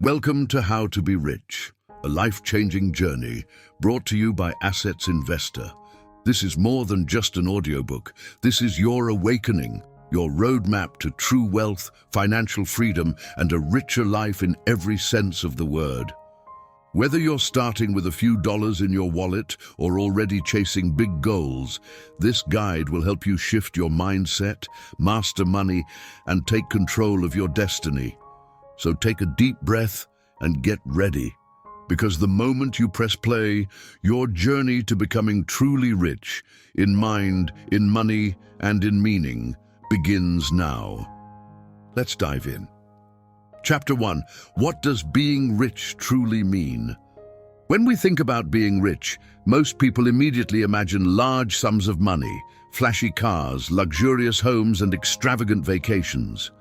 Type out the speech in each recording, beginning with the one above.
Welcome to How to Be Rich, a life-changing journey brought to you by Assets Investor. This is more than just an audiobook. This is your awakening, your roadmap to true wealth, financial freedom, and a richer life in every sense of the word. Whether you're starting with a few dollars in your wallet or already chasing big goals, this guide will help you shift your mindset, master money, and take control of your destiny. So take a deep breath and get ready, because the moment you press play, your journey to becoming truly rich, in mind, in money, and in meaning, begins now. Let's dive in. Chapter 1. What does being rich truly mean? When we think about being rich, most people immediately imagine large sums of money, flashy cars, luxurious homes, and extravagant vacations.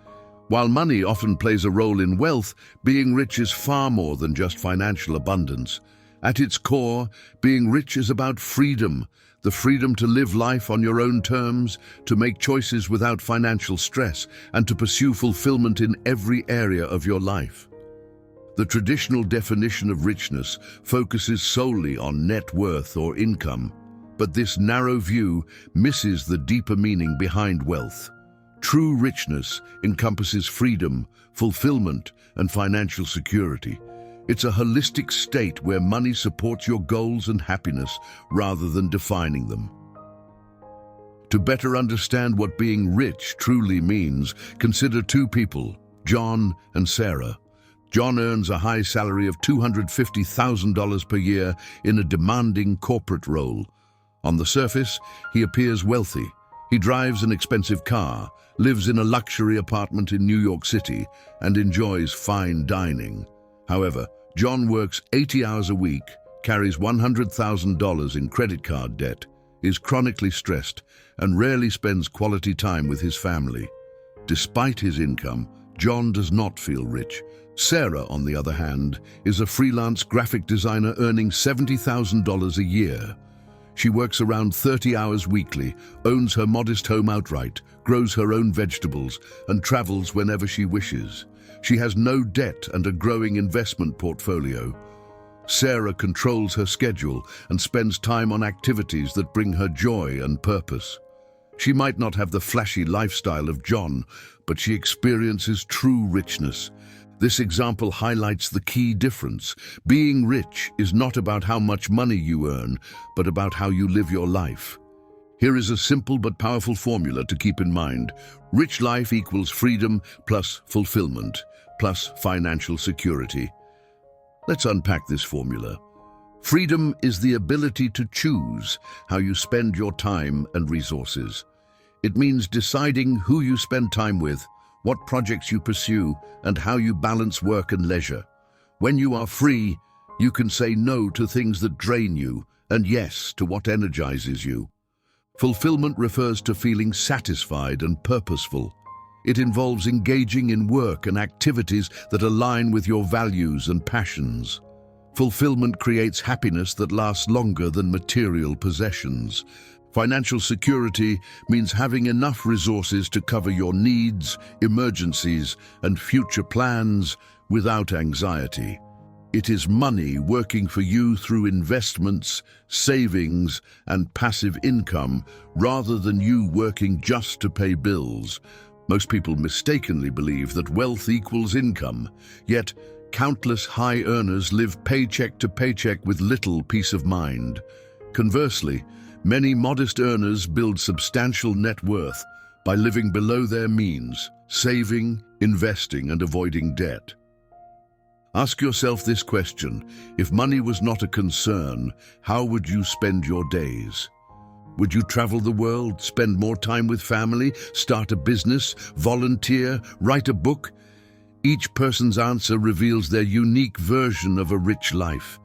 While money often plays a role in wealth, being rich is far more than just financial abundance. At its core, being rich is about freedom, the freedom to live life on your own terms, to make choices without financial stress, and to pursue fulfillment in every area of your life. The traditional definition of richness focuses solely on net worth or income, but this narrow view misses the deeper meaning behind wealth. True richness encompasses freedom, fulfillment, and financial security. It's a holistic state where money supports your goals and happiness rather than defining them. To better understand what being rich truly means, consider two people, John and Sarah. John earns a high salary of $250,000 per year in a demanding corporate role. On the surface, he appears wealthy. He drives an expensive car, lives in a luxury apartment in New York City, and enjoys fine dining. However, John works 80 hours a week, carries $100,000 in credit card debt, is chronically stressed, and rarely spends quality time with his family. Despite his income, John does not feel rich. Sarah, on the other hand, is a freelance graphic designer earning $70,000 a year. She works around 30 hours weekly, owns her modest home outright, grows her own vegetables, and travels whenever she wishes. She has no debt and a growing investment portfolio. Sarah controls her schedule and spends time on activities that bring her joy and purpose. She might not have the flashy lifestyle of John, but she experiences true richness. This example highlights the key difference. Being rich is not about how much money you earn, but about how you live your life. Here is a simple but powerful formula to keep in mind. Rich life equals freedom plus fulfillment plus financial security. Let's unpack this formula. Freedom is the ability to choose how you spend your time and resources. It means deciding who you spend time with, what projects you pursue, and how you balance work and leisure. When you are free, you can say no to things that drain you and yes to what energizes you. Fulfillment refers to feeling satisfied and purposeful. It involves engaging in work and activities that align with your values and passions. Fulfillment creates happiness that lasts longer than material possessions. Financial security means having enough resources to cover your needs, emergencies, and future plans without anxiety. It is money working for you through investments, savings, and passive income, rather than you working just to pay bills. Most people mistakenly believe that wealth equals income, yet countless high earners live paycheck to paycheck with little peace of mind. Conversely, many modest earners build substantial net worth by living below their means, saving, investing, and avoiding debt. Ask yourself this question: if money was not a concern, how would you spend your days? Would you travel the world, spend more time with family, start a business, volunteer, write a book? Each person's answer reveals their unique version of a rich life.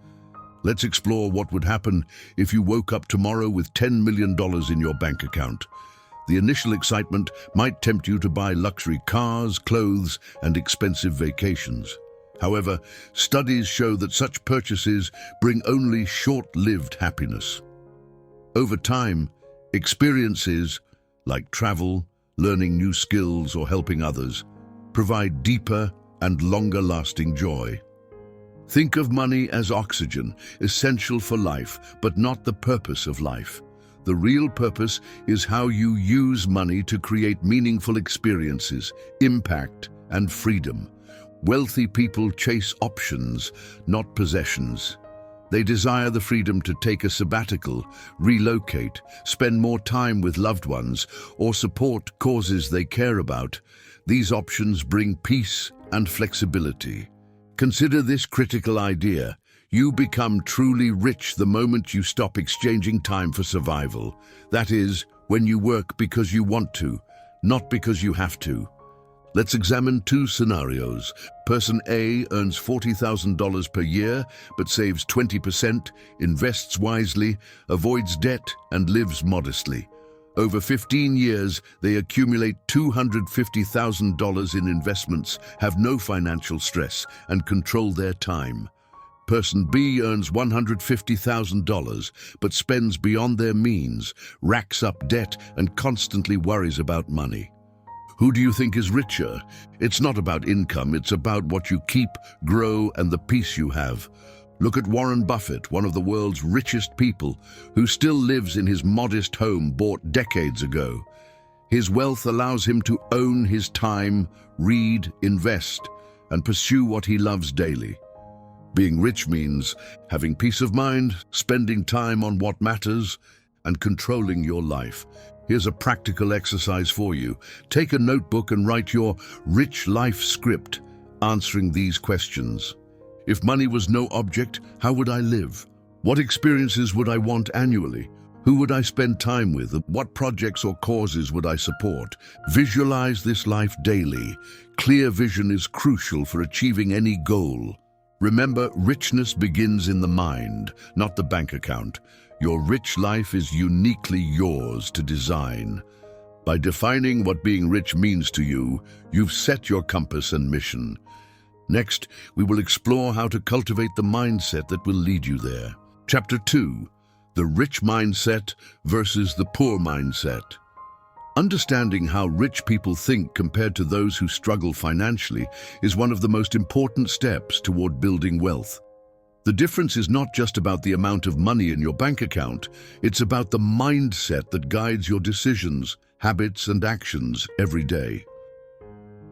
Let's explore what would happen if you woke up tomorrow with $10 million in your bank account. The initial excitement might tempt you to buy luxury cars, clothes, and expensive vacations. However, studies show that such purchases bring only short-lived happiness. Over time, experiences like travel, learning new skills, or helping others provide deeper and longer-lasting joy. Think of money as oxygen, essential for life, but not the purpose of life. The real purpose is how you use money to create meaningful experiences, impact, and freedom. Wealthy people chase options, not possessions. They desire the freedom to take a sabbatical, relocate, spend more time with loved ones, or support causes they care about. These options bring peace and flexibility. Consider this critical idea. You become truly rich the moment you stop exchanging time for survival. That is, when you work because you want to, not because you have to. Let's examine two scenarios. Person A earns $40,000 per year, but saves 20%, invests wisely, avoids debt, and lives modestly. Over 15 years, they accumulate $250,000 in investments, have no financial stress, and control their time. Person B earns $150,000, but spends beyond their means, racks up debt, and constantly worries about money. Who do you think is richer? It's not about income, it's about what you keep, grow, and the peace you have. Look at Warren Buffett, one of the world's richest people, who still lives in his modest home bought decades ago. His wealth allows him to own his time, read, invest, and pursue what he loves daily. Being rich means having peace of mind, spending time on what matters, and controlling your life. Here's a practical exercise for you. Take a notebook and write your rich life script, answering these questions. If money was no object, how would I live? What experiences would I want annually? Who would I spend time with? What projects or causes would I support? Visualize this life daily. Clear vision is crucial for achieving any goal. Remember, richness begins in the mind, not the bank account. Your rich life is uniquely yours to design. By defining what being rich means to you, you've set your compass and mission. Next, we will explore how to cultivate the mindset that will lead you there. Chapter 2, The Rich Mindset versus the Poor Mindset. Understanding how rich people think compared to those who struggle financially is one of the most important steps toward building wealth. The difference is not just about the amount of money in your bank account, it's about the mindset that guides your decisions, habits, and actions every day.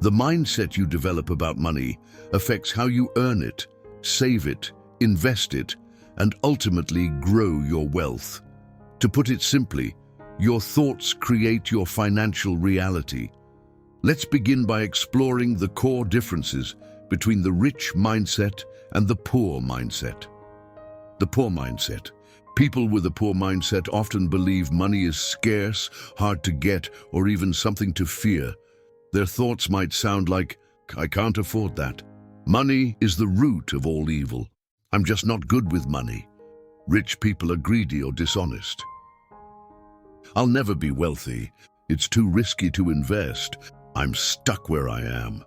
The mindset you develop about money affects how you earn it, save it, invest it, and ultimately grow your wealth. To put it simply, your thoughts create your financial reality. Let's begin by exploring the core differences between the rich mindset and the poor mindset. The poor mindset. People with a poor mindset often believe money is scarce, hard to get, or even something to fear. Their thoughts might sound like, I can't afford that. Money is the root of all evil. I'm just not good with money. Rich people are greedy or dishonest. I'll never be wealthy. It's too risky to invest. I'm stuck where I am.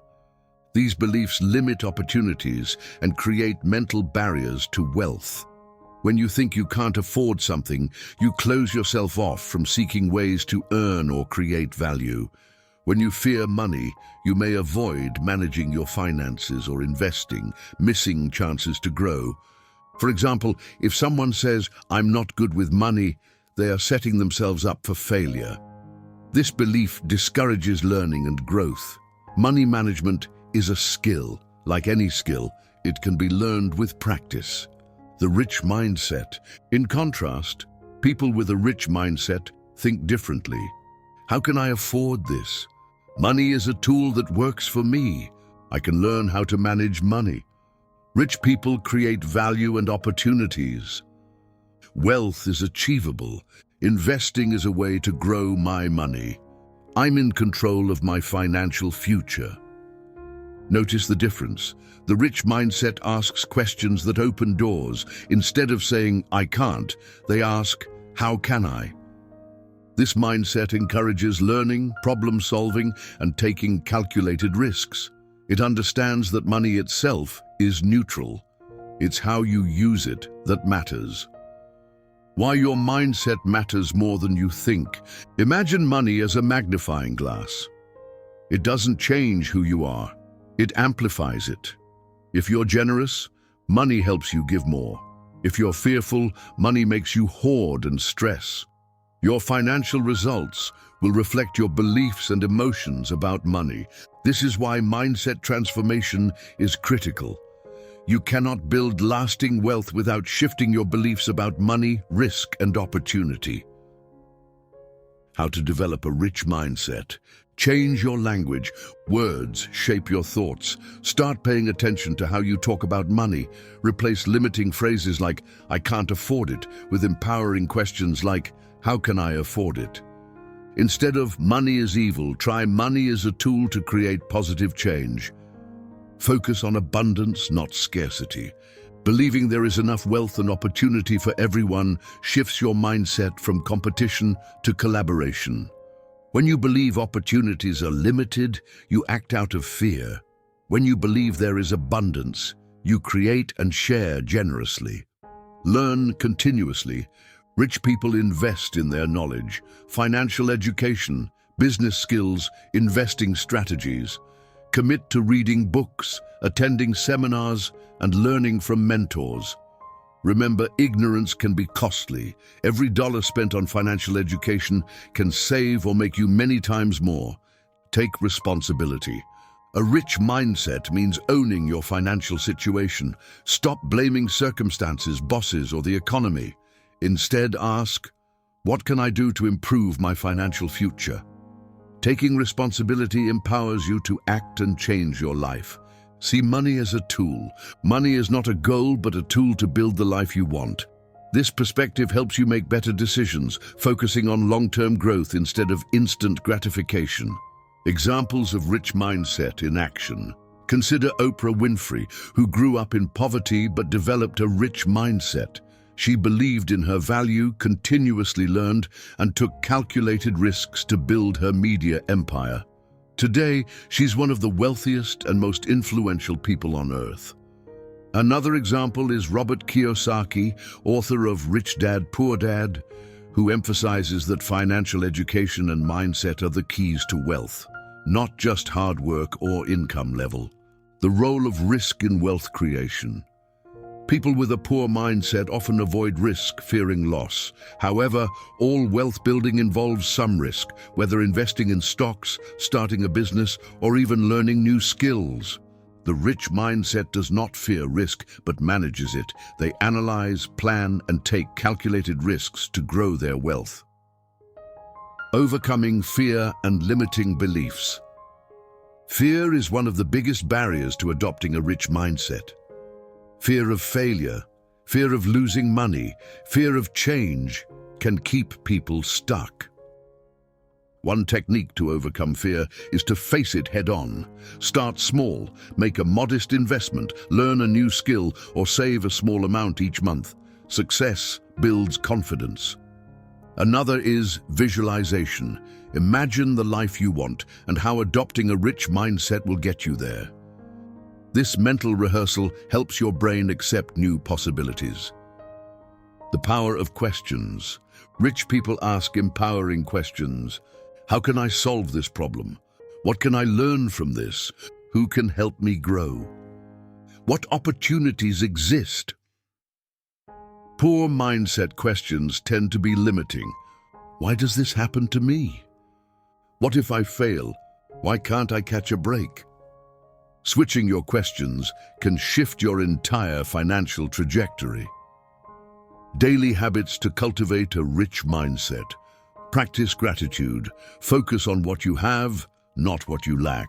These beliefs limit opportunities and create mental barriers to wealth. When you think you can't afford something, you close yourself off from seeking ways to earn or create value. When you fear money, you may avoid managing your finances or investing, missing chances to grow. For example, if someone says, I'm not good with money, they are setting themselves up for failure. This belief discourages learning and growth. Money management is a skill. Like any skill, it can be learned with practice. The rich mindset. In contrast, people with a rich mindset think differently. How can I afford this? Money is a tool that works for me. I can learn how to manage money. Rich people create value and opportunities. Wealth is achievable. Investing is a way to grow my money. I'm in control of my financial future. Notice the difference. The rich mindset asks questions that open doors. Instead of saying, I can't, they ask, how can I? This mindset encourages learning, problem solving, and taking calculated risks. It understands that money itself is neutral. It's how you use it that matters. Why your mindset matters more than you think. Imagine money as a magnifying glass. It doesn't change who you are. It amplifies it. If you're generous, Money helps you give more. If you're fearful, money makes you hoard and stress. Your financial results will reflect your beliefs and emotions about money. This is why mindset transformation is critical. You cannot build lasting wealth without shifting your beliefs about money, risk, and opportunity. How to develop a rich mindset. Change your language. Words shape your thoughts. Start paying attention to how you talk about money. Replace limiting phrases like, "I can't afford it," with empowering questions like, "How can I afford it?" Instead of "money is evil," try "money is a tool to create positive change." Focus on abundance, not scarcity. Believing there is enough wealth and opportunity for everyone shifts your mindset from competition to collaboration. When you believe opportunities are limited, you act out of fear. When you believe there is abundance, you create and share generously. Learn continuously. Rich people invest in their knowledge, financial education, business skills, investing strategies. Commit to reading books, attending seminars, and learning from mentors. Remember, ignorance can be costly. Every dollar spent on financial education can save or make you many times more. Take responsibility. A rich mindset means owning your financial situation. Stop blaming circumstances, bosses, or the economy. Instead, ask, what can I do to improve my financial future? Taking responsibility empowers you to act and change your life. See money as a tool. Money is not a goal, but a tool to build the life you want. This perspective helps you make better decisions, focusing on long-term growth instead of instant gratification. Examples of rich mindset in action. Consider Oprah Winfrey, who grew up in poverty but developed a rich mindset. She believed in her value, continuously learned, and took calculated risks to build her media empire. Today, she's one of the wealthiest and most influential people on earth. Another example is Robert Kiyosaki, author of Rich Dad, Poor Dad, who emphasizes that financial education and mindset are the keys to wealth, not just hard work or income level. The role of risk in wealth creation. People with a poor mindset often avoid risk, fearing loss. However, all wealth building involves some risk, whether investing in stocks, starting a business, or even learning new skills. The rich mindset does not fear risk, but manages it. They analyze, plan, and take calculated risks to grow their wealth. Overcoming fear and limiting beliefs. Fear is one of the biggest barriers to adopting a rich mindset. Fear of failure, fear of losing money, fear of change can keep people stuck. One technique to overcome fear is to face it head-on. Start small, make a modest investment, learn a new skill, or save a small amount each month. Success builds confidence. Another is visualization. Imagine the life you want and how adopting a rich mindset will get you there. This mental rehearsal helps your brain accept new possibilities. The power of questions. Rich people ask empowering questions. How can I solve this problem? What can I learn from this? Who can help me grow? What opportunities exist? Poor mindset questions tend to be limiting. Why does this happen to me? What if I fail? Why can't I catch a break? Switching your questions can shift your entire financial trajectory. Daily habits to cultivate a rich mindset. Practice gratitude. Focus on what you have, not what you lack.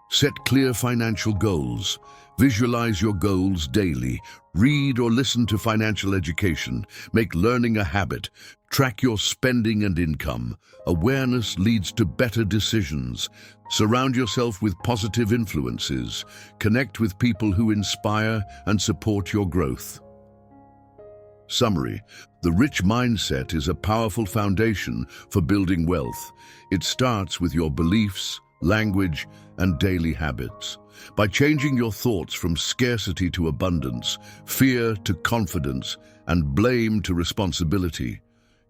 Set clear financial goals. Visualize your goals daily. Read or listen to financial education. Make learning a habit. Track your spending and income. Awareness leads to better decisions. Surround yourself with positive influences. Connect with people who inspire and support your growth. Summary: the rich mindset is a powerful foundation for building wealth. It starts with your beliefs, language, and daily habits. By changing your thoughts from scarcity to abundance, fear to confidence, and blame to responsibility,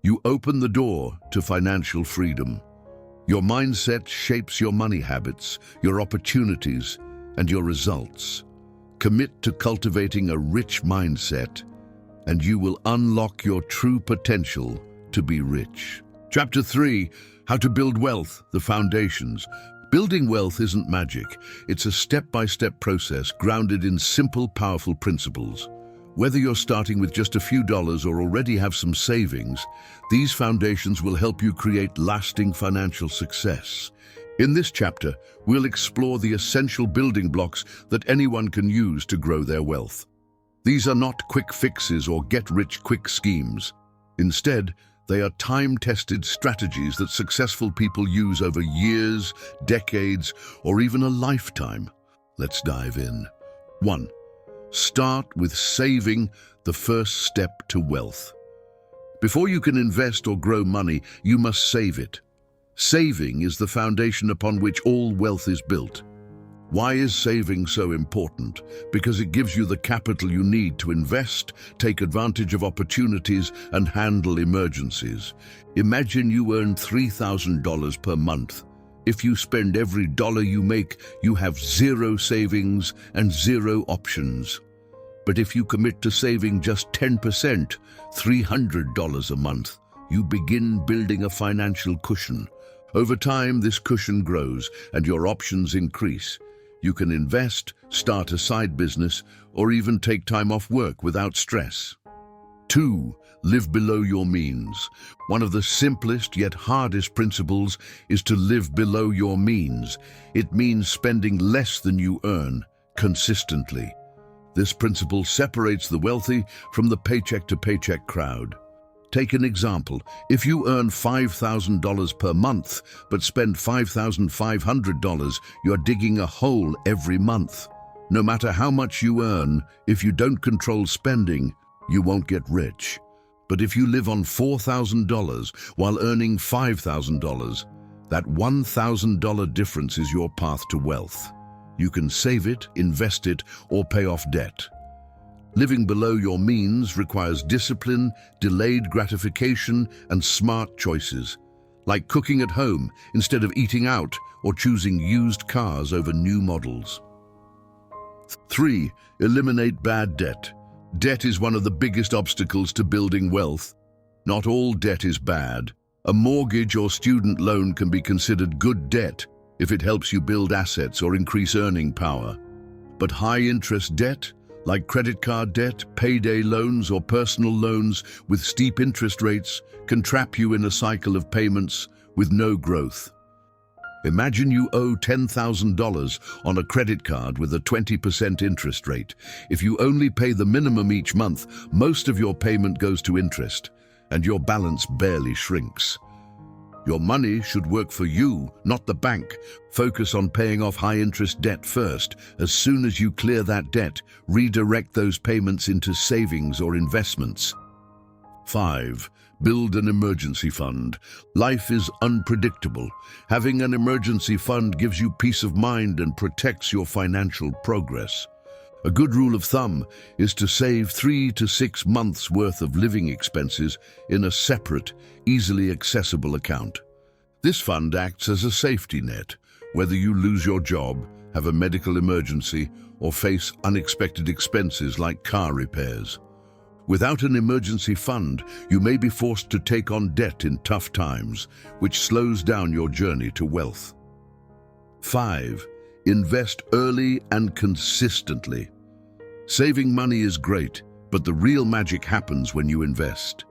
you open the door to financial freedom. Your mindset shapes your money habits, your opportunities, and your results. Commit to cultivating a rich mindset, and you will unlock your true potential to be rich. Chapter 3, How to Build Wealth, the Foundations. Building wealth isn't magic. It's a step-by-step process grounded in simple, powerful principles. Whether you're starting with just a few dollars or already have some savings, these foundations will help you create lasting financial success. In this chapter, we'll explore the essential building blocks that anyone can use to grow their wealth. These are not quick fixes or get-rich-quick schemes. Instead, they are time-tested strategies that successful people use over years, decades, or even a lifetime. Let's dive in. 1. Start with saving, the first step to wealth. Before you can invest or grow money, you must save it. Saving is the foundation upon which all wealth is built. Why is saving so important? Because it gives you the capital you need to invest, take advantage of opportunities, and handle emergencies. Imagine you earn $3,000 per month. If you spend every dollar you make, you have zero savings and zero options. But if you commit to saving just 10%, $300 a month, you begin building a financial cushion. Over time, this cushion grows and your options increase. You can invest, start a side business, or even take time off work without stress. 2. Live below your means. One of the simplest yet hardest principles is to live below your means. It means spending less than you earn, consistently. This principle separates the wealthy from the paycheck-to-paycheck crowd. Take an example. If you earn $5,000 per month, but spend $5,500, you're digging a hole every month. No matter how much you earn, if you don't control spending, you won't get rich. But if you live on $4,000 while earning $5,000, that $1,000 difference is your path to wealth. You can save it, invest it, or pay off debt. Living below your means requires discipline, delayed gratification, and smart choices, like cooking at home instead of eating out or choosing used cars over new models. 3. Eliminate bad debt. Debt is one of the biggest obstacles to building wealth. Not all debt is bad. A mortgage or student loan can be considered good debt if it helps you build assets or increase earning power. But high-interest debt, like credit card debt, payday loans, or personal loans with steep interest rates, can trap you in a cycle of payments with no growth. Imagine you owe $10,000 on a credit card with a 20% interest rate. If you only pay the minimum each month, most of your payment goes to interest, and your balance barely shrinks. Your money should work for you, not the bank. Focus on paying off high-interest debt first. As soon as you clear that debt, redirect those payments into savings or investments. 5. Build an emergency fund. Life is unpredictable. Having an emergency fund gives you peace of mind and protects your financial progress. A good rule of thumb is to save 3 to 6 months' worth of living expenses in a separate, easily accessible account. This fund acts as a safety net, whether you lose your job, have a medical emergency, or face unexpected expenses like car repairs. Without an emergency fund, you may be forced to take on debt in tough times, which slows down your journey to wealth. 5. Invest early and consistently. Saving money is great, but the real magic happens when you invest.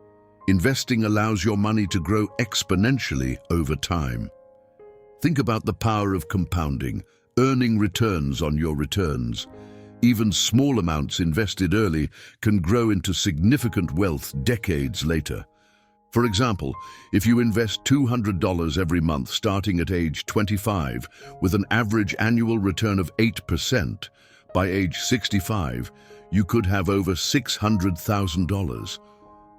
Investing allows your money to grow exponentially over time. Think about the power of compounding, earning returns on your returns. Even small amounts invested early can grow into significant wealth decades later. For example, if you invest $200 every month starting at age 25 with an average annual return of 8%, by age 65, you could have over $600,000.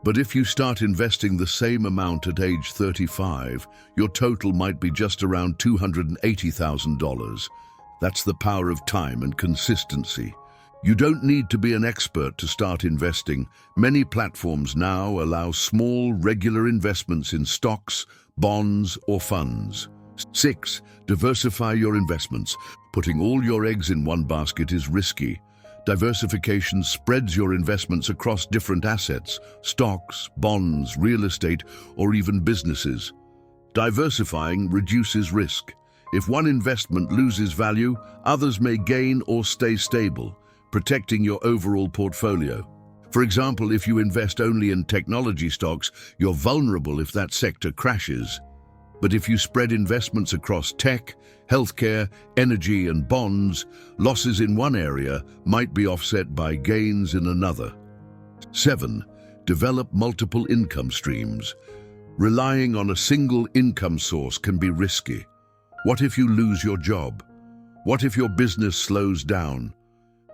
But if you start investing the same amount at age 35, your total might be just around $280,000. That's the power of time and consistency. You don't need to be an expert to start investing. Many platforms now allow small, regular investments in stocks, bonds, or funds. 6. Diversify your investments. Putting all your eggs in one basket is risky. Diversification spreads your investments across different assets, stocks, bonds, real estate, or even businesses. Diversifying reduces risk. If one investment loses value, others may gain or stay stable, protecting your overall portfolio. For example, if you invest only in technology stocks, you're vulnerable if that sector crashes. But if you spread investments across tech, healthcare, energy, and bonds, losses in one area might be offset by gains in another. 7. Develop multiple income streams. Relying on a single income source can be risky. What if you lose your job? What if your business slows down?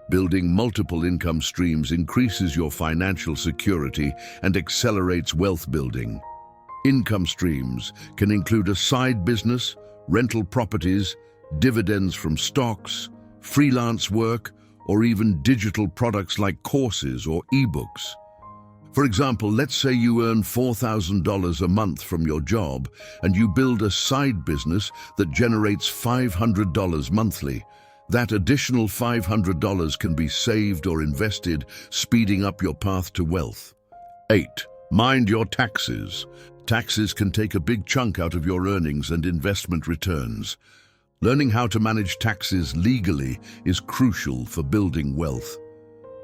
Building multiple income streams increases your financial security and accelerates wealth building. Income streams can include a side business, rental properties, dividends from stocks, freelance work, or even digital products like courses or ebooks. For example, let's say you earn $4,000 a month from your job and you build a side business that generates $500 monthly. That additional $500 can be saved or invested, speeding up your path to wealth. 8. Mind your taxes. Taxes can take a big chunk out of your earnings and investment returns. Learning how to manage taxes legally is crucial for building wealth.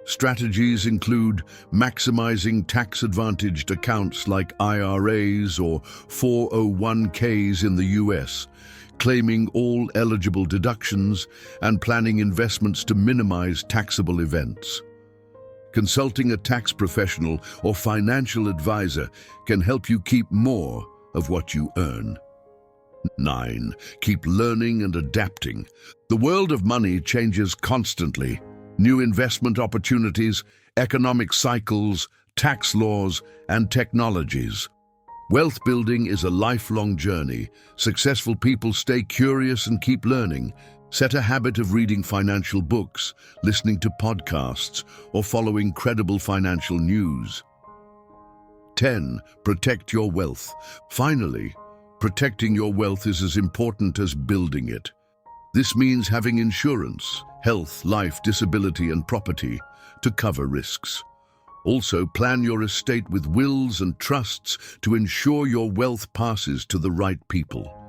Strategies include maximizing tax-advantaged accounts like IRAs or 401ks in the US, claiming all eligible deductions, and planning investments to minimize taxable events. Consulting a tax professional or financial advisor can help you keep more of what you earn. 9. Keep learning and adapting. The world of money changes constantly. New investment opportunities, economic cycles, tax laws, and technologies. Wealth building is a lifelong journey. Successful people stay curious and keep learning. Set a habit of reading financial books, listening to podcasts, or following credible financial news. 10. Protect your wealth. Finally, protecting your wealth is as important as building it. This means having insurance, health, life, disability, and property to cover risks. Also, plan your estate with wills and trusts to ensure your wealth passes to the right people.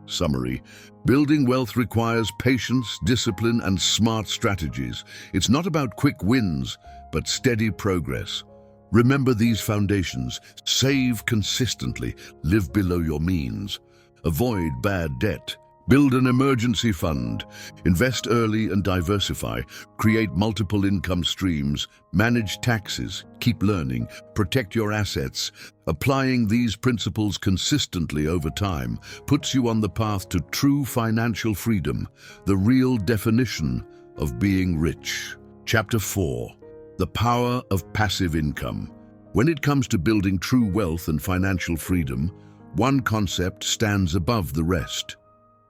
Summary: building wealth requires patience, discipline, and smart strategies. It's not about quick wins, but steady progress. Remember these foundations: save consistently, live below your means, avoid bad debt, build an emergency fund, invest early and diversify, create multiple income streams, manage taxes, keep learning, protect your assets. Applying these principles consistently over time puts you on the path to true financial freedom, the real definition of being rich. Chapter 4. The Power of Passive Income. When it comes to building true wealth and financial freedom, one concept stands above the rest: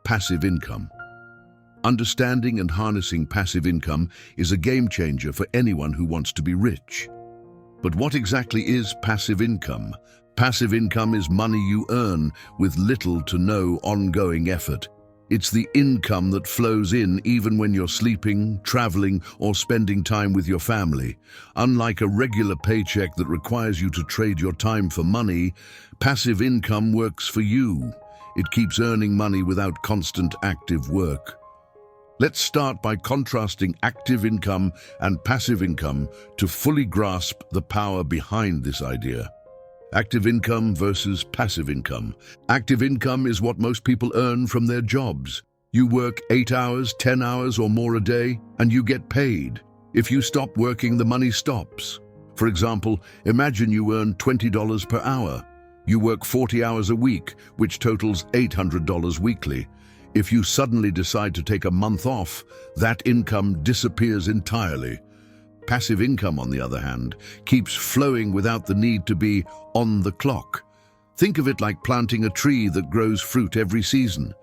passive income. Understanding and harnessing passive income is a game changer for anyone who wants to be rich. But what exactly is passive income? Passive income is money you earn with little to no ongoing effort. It's the income that flows in even when you're sleeping, traveling, or spending time with your family. Unlike a regular paycheck that requires you to trade your time for money, passive income works for you. It keeps earning money without constant active work. Let's start by contrasting active income and passive income to fully grasp the power behind this idea. Active income versus passive income. Active income is what most people earn from their jobs. You work 8 hours, 10 hours or more a day, and you get paid. If you stop working, the money stops. For example, imagine you earn $20 per hour. You work 40 hours a week, which totals $800 weekly. If you suddenly decide to take a month off, that income disappears entirely. Passive income, on the other hand, keeps flowing without the need to be on the clock. Think of it like planting a tree that grows fruit every season.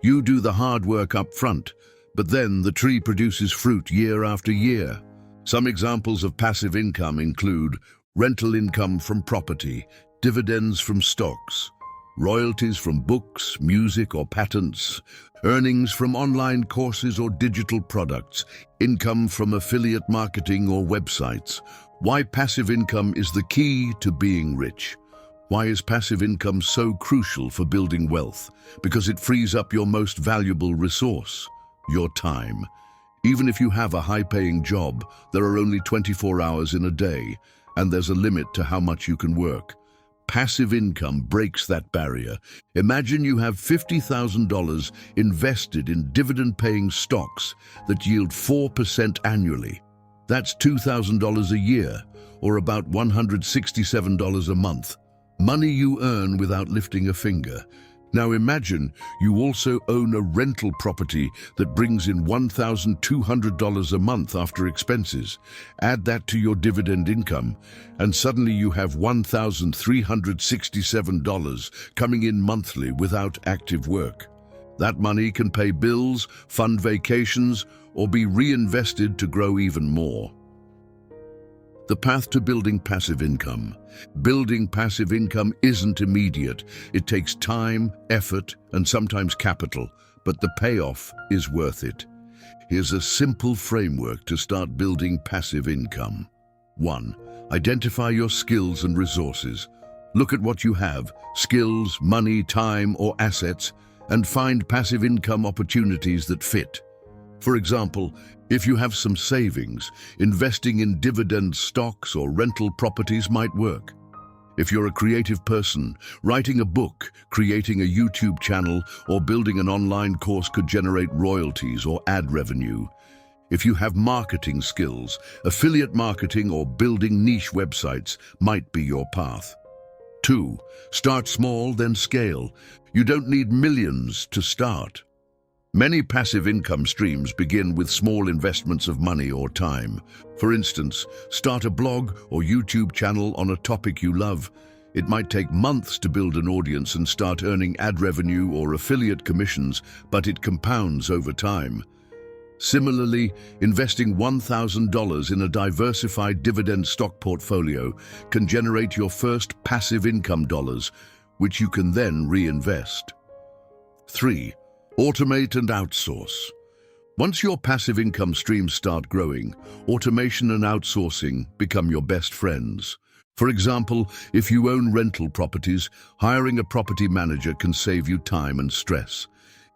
You do the hard work up front, but then the tree produces fruit year after year. Some examples of passive income include rental income from property, dividends from stocks, royalties from books, music, or patents, earnings from online courses or digital products, income from affiliate marketing or websites. Why passive income is the key to being rich. Why is passive income so crucial for building wealth? Because it frees up your most valuable resource, your time. Even if you have a high-paying job, there are only 24 hours in a day, and there's a limit to how much you can work. Passive income breaks that barrier. Imagine you have $50,000 invested in dividend-paying stocks that yield 4% annually. That's $2,000 a year, or about $167 a month. Money you earn without lifting a finger. Now imagine you also own a rental property that brings in $1,200 a month after expenses. Add that to your dividend income, and suddenly you have $1,367 coming in monthly without active work. That money can pay bills, fund vacations, or be reinvested to grow even more. The path to building passive income. Building passive income isn't immediate. It takes time, effort, and sometimes capital, but the payoff is worth it. Here's a simple framework to start building passive income. 1. Identify your skills and resources. Look at what you have, skills, money, time, or assets, and find passive income opportunities that fit. For example, if you have some savings, investing in dividend stocks or rental properties might work. If you're a creative person, writing a book, creating a YouTube channel, or building an online course could generate royalties or ad revenue. If you have marketing skills, affiliate marketing or building niche websites might be your path. 2. Start small, then scale. You don't need millions to start. Many passive income streams begin with small investments of money or time. For instance, start a blog or YouTube channel on a topic you love. It might take months to build an audience and start earning ad revenue or affiliate commissions, but it compounds over time. Similarly, investing $1,000 in a diversified dividend stock portfolio can generate your first passive income dollars, which you can then reinvest. 3. Automate and outsource. Once your passive income streams start growing, automation and outsourcing become your best friends. For example, if you own rental properties, hiring a property manager can save you time and stress.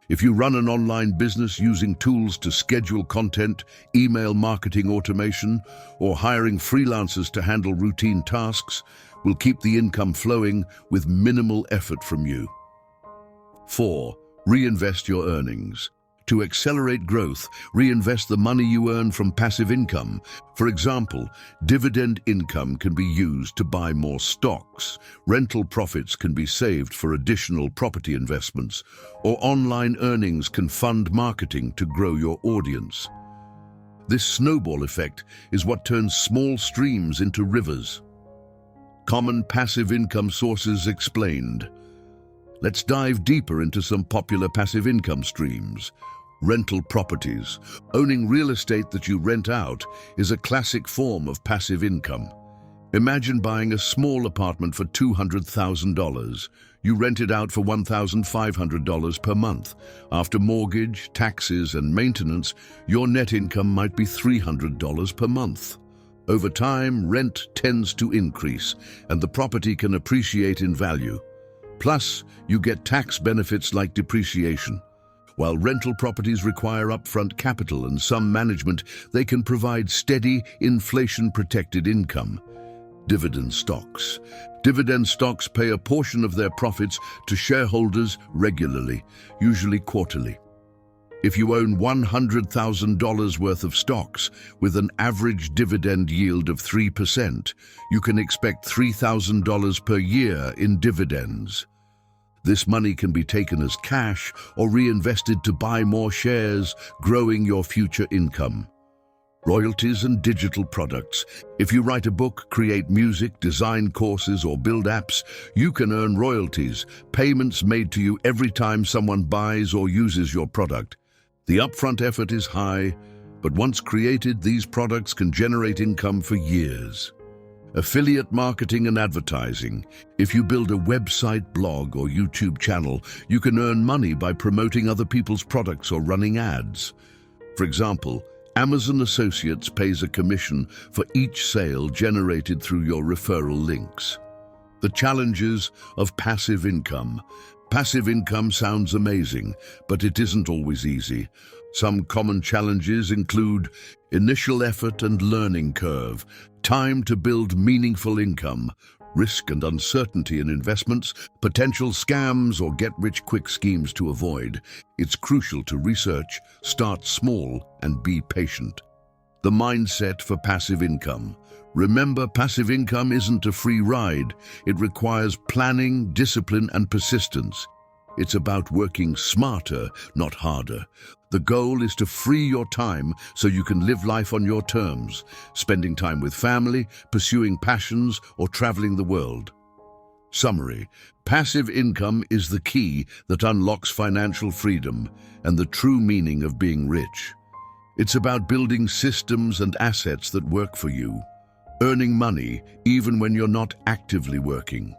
If you run an online business, using tools to schedule content, email marketing automation, or hiring freelancers to handle routine tasks will keep the income flowing with minimal effort from you. 4. Reinvest your earnings. To accelerate growth, reinvest the money you earn from passive income. For example, dividend income can be used to buy more stocks, rental profits can be saved for additional property investments, or online earnings can fund marketing to grow your audience. This snowball effect is what turns small streams into rivers. Common passive income sources explained. Let's dive deeper into some popular passive income streams. Rental properties. Owning real estate that you rent out is a classic form of passive income. Imagine buying a small apartment for $200,000. You rent it out for $1,500 per month. After mortgage, taxes, and maintenance, your net income might be $300 per month. Over time, rent tends to increase, and the property can appreciate in value. Plus, you get tax benefits like depreciation. While rental properties require upfront capital and some management, they can provide steady, inflation-protected income. Dividend stocks. Dividend stocks pay a portion of their profits to shareholders regularly, usually quarterly. If you own $100,000 worth of stocks with an average dividend yield of 3%, you can expect $3,000 per year in dividends. This money can be taken as cash or reinvested to buy more shares, growing your future income. Royalties and digital products. If you write a book, create music, design courses, or build apps, you can earn royalties, payments made to you every time someone buys or uses your product. The upfront effort is high, but once created, these products can generate income for years. Affiliate marketing and advertising. If you build a website, blog, or YouTube channel, you can earn money by promoting other people's products or running ads. For example, Amazon Associates pays a commission for each sale generated through your referral links. The challenges of passive income. Passive income sounds amazing, but it isn't always easy. Some common challenges include initial effort and learning curve, time to build meaningful income, risk and uncertainty in investments, potential scams or get-rich-quick schemes to avoid. It's crucial to research, start small, and be patient. The mindset for passive income. Remember, passive income isn't a free ride. It requires planning, discipline, and persistence. It's about working smarter, not harder. The goal is to free your time so you can live life on your terms, spending time with family, pursuing passions, or traveling the world. Summary: passive income is the key that unlocks financial freedom and the true meaning of being rich. It's about building systems and assets that work for you, earning money even when you're not actively working.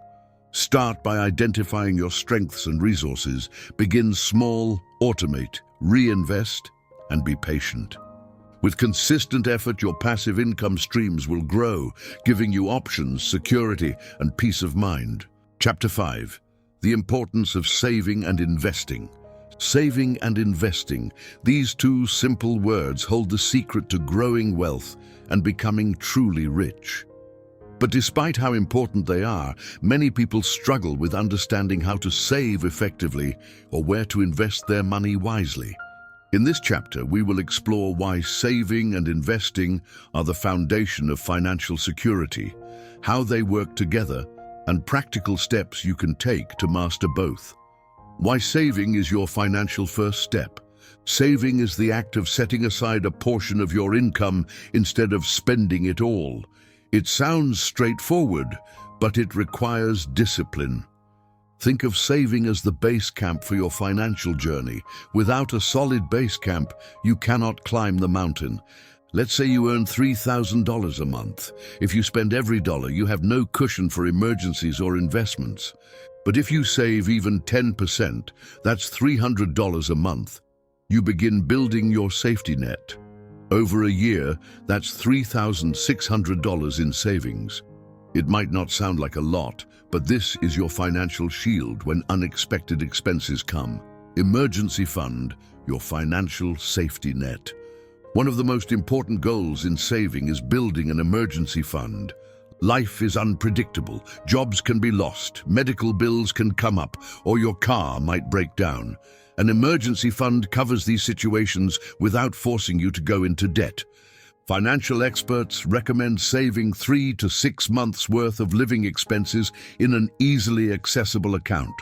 Start by identifying your strengths and resources. Begin small, automate, reinvest, and be patient. With consistent effort, your passive income streams will grow, giving you options, security, and peace of mind. Chapter 5. The importance of saving and investing. Saving and investing. These two simple words hold the secret to growing wealth and becoming truly rich. But despite how important they are, many people struggle with understanding how to save effectively or where to invest their money wisely. In this chapter, we will explore why saving and investing are the foundation of financial security, how they work together, and practical steps you can take to master both. Why saving is your financial first step. Saving is the act of setting aside a portion of your income instead of spending it all. It sounds straightforward, but it requires discipline. Think of saving as the base camp for your financial journey. Without a solid base camp, you cannot climb the mountain. Let's say you earn $3,000 a month. If you spend every dollar, you have no cushion for emergencies or investments. But if you save even 10%, that's $300 a month. You begin building your safety net. Over a year, that's $3,600 in savings. It might not sound like a lot, but this is your financial shield when unexpected expenses come. Emergency fund, your financial safety net. One of the most important goals in saving is building an emergency fund. Life is unpredictable. Jobs can be lost, medical bills can come up, or your car might break down. An emergency fund covers these situations without forcing you to go into debt. Financial experts recommend saving 3 to 6 months' worth of living expenses in an easily accessible account.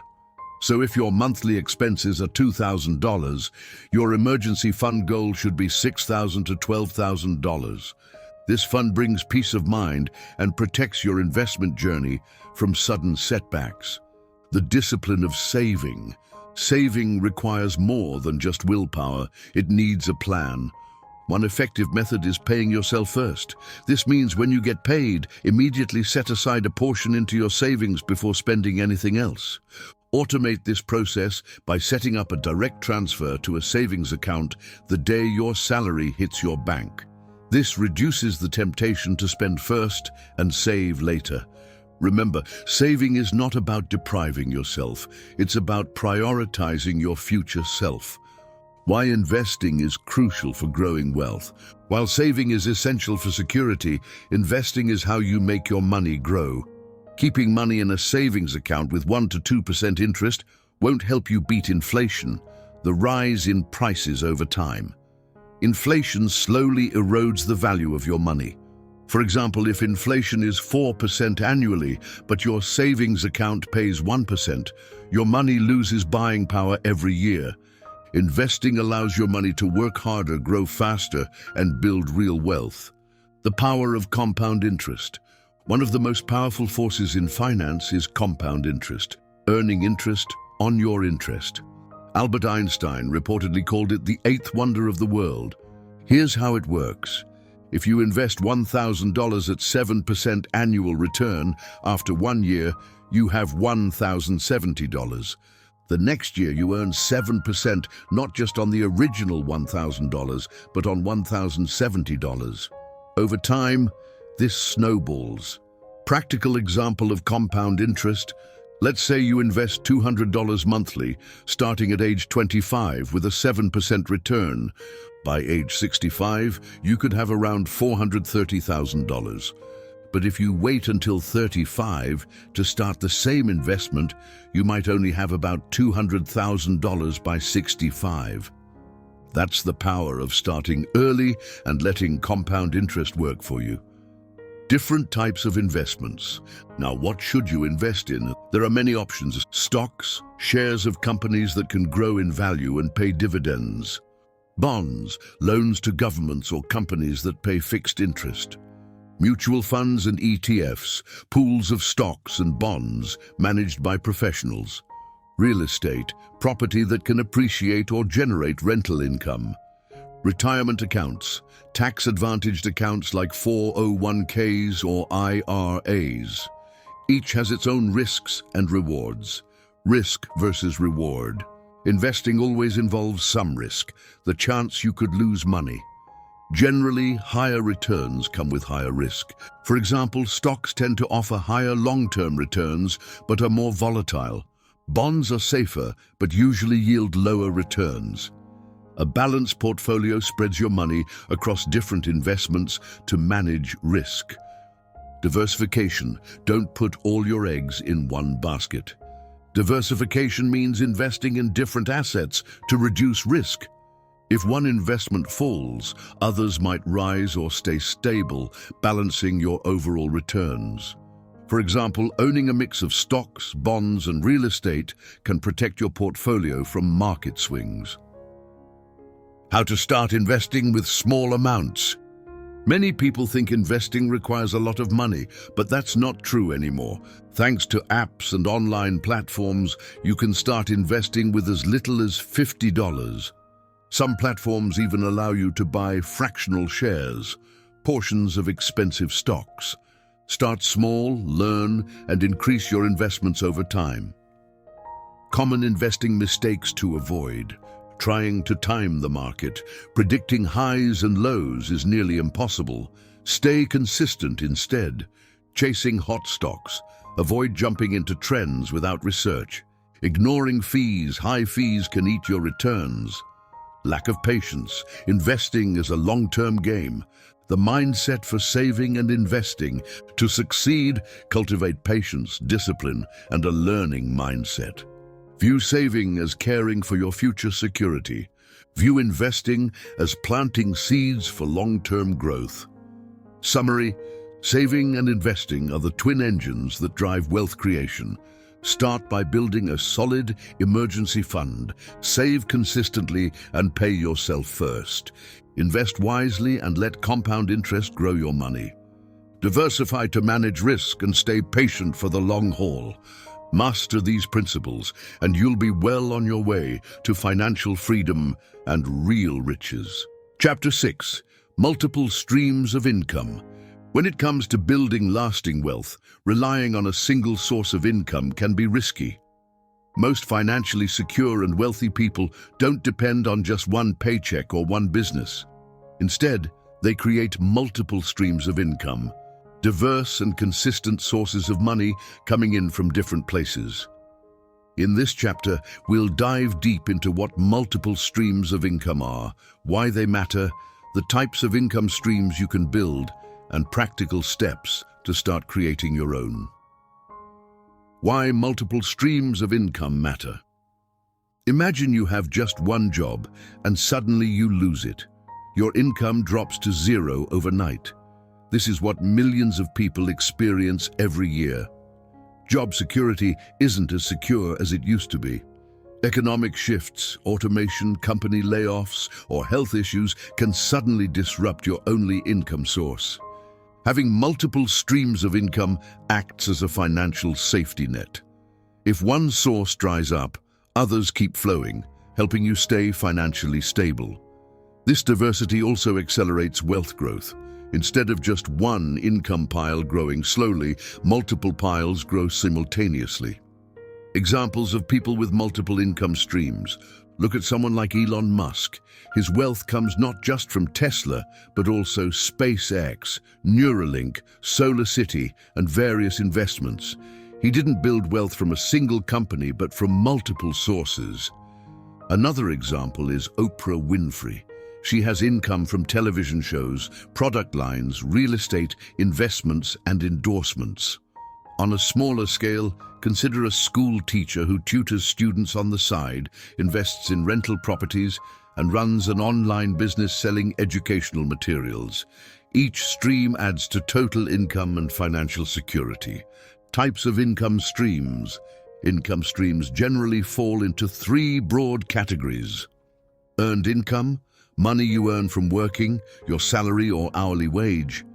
So if your monthly expenses are $2,000, your emergency fund goal should be $6,000 to $12,000. This fund brings peace of mind and protects your investment journey from sudden setbacks. The discipline of saving. Saving requires more than just willpower. It needs a plan. One effective method is paying yourself first. This means when you get paid, immediately set aside a portion into your savings before spending anything else. Automate this process by setting up a direct transfer to a savings account the day your salary hits your bank. This reduces the temptation to spend first and save later. Remember, saving is not about depriving yourself. It's about prioritizing your future self. Why investing is crucial for growing wealth. While saving is essential for security, investing is how you make your money grow. Keeping money in a savings account with 1 to 2% interest won't help you beat inflation, the rise in prices over time. Inflation slowly erodes the value of your money. For example, if inflation is 4% annually, but your savings account pays 1%, your money loses buying power every year. Investing allows your money to work harder, grow faster, and build real wealth. The power of compound interest. One of the most powerful forces in finance is compound interest, earning interest on your interest. Albert Einstein reportedly called it the eighth wonder of the world. Here's how it works. If you invest $1,000 at 7% annual return, after 1 year, you have $1,070. The next year you earn 7%, not just on the original $1,000, but on $1,070. Over time, this snowballs. Practical example of compound interest. Let's say you invest $200 monthly, starting at age 25 with a 7% return. By age 65, you could have around $430,000. But if you wait until 35 to start the same investment, you might only have about $200,000 by 65. That's the power of starting early and letting compound interest work for you. Different types of investments. Now, what should you invest in? There are many options. Stocks, shares of companies that can grow in value and pay dividends. Bonds, loans to governments or companies that pay fixed interest. Mutual funds and ETFs, pools of stocks and bonds managed by professionals. Real estate, property that can appreciate or generate rental income. Retirement accounts, tax-advantaged accounts like 401ks or IRAs. Each has its own risks and rewards. Risk versus reward. Investing always involves some risk, the chance you could lose money. Generally, higher returns come with higher risk. For example, stocks tend to offer higher long-term returns but are more volatile. Bonds are safer but usually yield lower returns. A balanced portfolio spreads your money across different investments to manage risk. Diversification. Don't put all your eggs in one basket. Diversification means investing in different assets to reduce risk. If one investment falls, others might rise or stay stable, balancing your overall returns. For example, owning a mix of stocks, bonds, and real estate can protect your portfolio from market swings. How to start investing with small amounts. Many people think investing requires a lot of money, but that's not true anymore. Thanks to apps and online platforms, you can start investing with as little as $50. Some platforms even allow you to buy fractional shares, portions of expensive stocks. Start small, learn, and increase your investments over time. Common investing mistakes to avoid. Trying to time the market, predicting highs and lows is nearly impossible. Stay consistent instead. Chasing hot stocks. Avoid jumping into trends without research. Ignoring fees. High fees can eat your returns. Lack of patience. Investing is a long-term game. The mindset for saving and investing. To succeed, cultivate patience, discipline, and a learning mindset. View saving as caring for your future security. View investing as planting seeds for long-term growth. Summary: saving and investing are the twin engines that drive wealth creation. Start by building a solid emergency fund. Save consistently and pay yourself first. Invest wisely and let compound interest grow your money. Diversify to manage risk and stay patient for the long haul. Master these principles, and you'll be well on your way to financial freedom and real riches. Chapter 6. Multiple streams of income. When it comes to building lasting wealth, relying on a single source of income can be risky. Most financially secure and wealthy people don't depend on just one paycheck or one business. Instead, they create multiple streams of income. Diverse and consistent sources of money coming in from different places. In this chapter, we'll dive deep into what multiple streams of income are, why they matter, the types of income streams you can build, and practical steps to start creating your own. Why multiple streams of income matter. Imagine you have just one job and suddenly you lose it. Your income drops to zero overnight. This is what millions of people experience every year. Job security isn't as secure as it used to be. Economic shifts, automation, company layoffs, or health issues can suddenly disrupt your only income source. Having multiple streams of income acts as a financial safety net. If one source dries up, others keep flowing, helping you stay financially stable. This diversity also accelerates wealth growth. Instead of just one income pile growing slowly, multiple piles grow simultaneously. Examples of people with multiple income streams. Look at someone like Elon Musk. His wealth comes not just from Tesla, but also SpaceX, Neuralink, Solar City, and various investments. He didn't build wealth from a single company, but from multiple sources. Another example is Oprah Winfrey. She has income from television shows, product lines, real estate, investments, and endorsements. On a smaller scale, consider a school teacher who tutors students on the side, invests in rental properties, and runs an online business selling educational materials. Each stream adds to total income and financial security. Types of income streams. Income streams generally fall into three broad categories. Earned income, money you earn from working, your salary or hourly wage.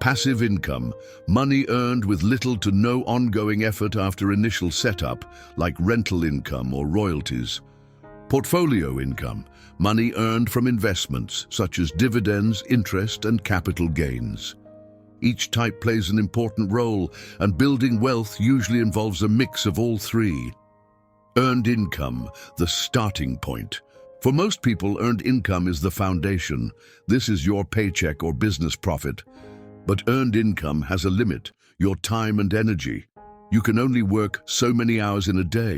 Passive income, money earned with little to no ongoing effort after initial setup, like rental income or royalties. Portfolio income, money earned from investments, such as dividends, interest, and capital gains. Each type plays an important role, and building wealth usually involves a mix of all three. Earned income, the starting point. For most people, earned income is the foundation. This is your paycheck or business profit. But earned income has a limit, your time and energy. You can only work so many hours in a day.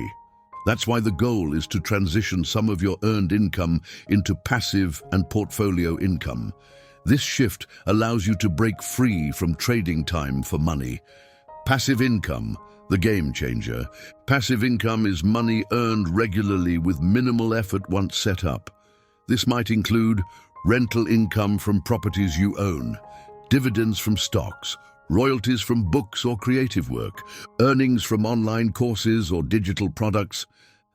That's why the goal is to transition some of your earned income into passive and portfolio income. This shift allows you to break free from trading time for money. Passive income, the game changer. Passive income is money earned regularly with minimal effort once set up. This might include rental income from properties you own, dividends from stocks, royalties from books or creative work, earnings from online courses or digital products,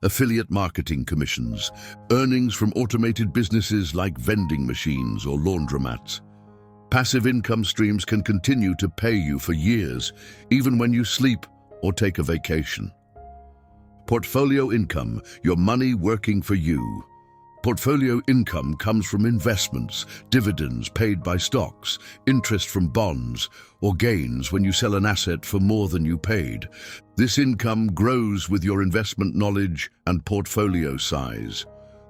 affiliate marketing commissions, earnings from automated businesses like vending machines or laundromats. Passive income streams can continue to pay you for years, even when you sleep or take a vacation. Portfolio income, your money working for you. Portfolio income comes from investments, dividends paid by stocks, interest from bonds, or gains when you sell an asset for more than you paid. This income grows with your investment knowledge and portfolio size.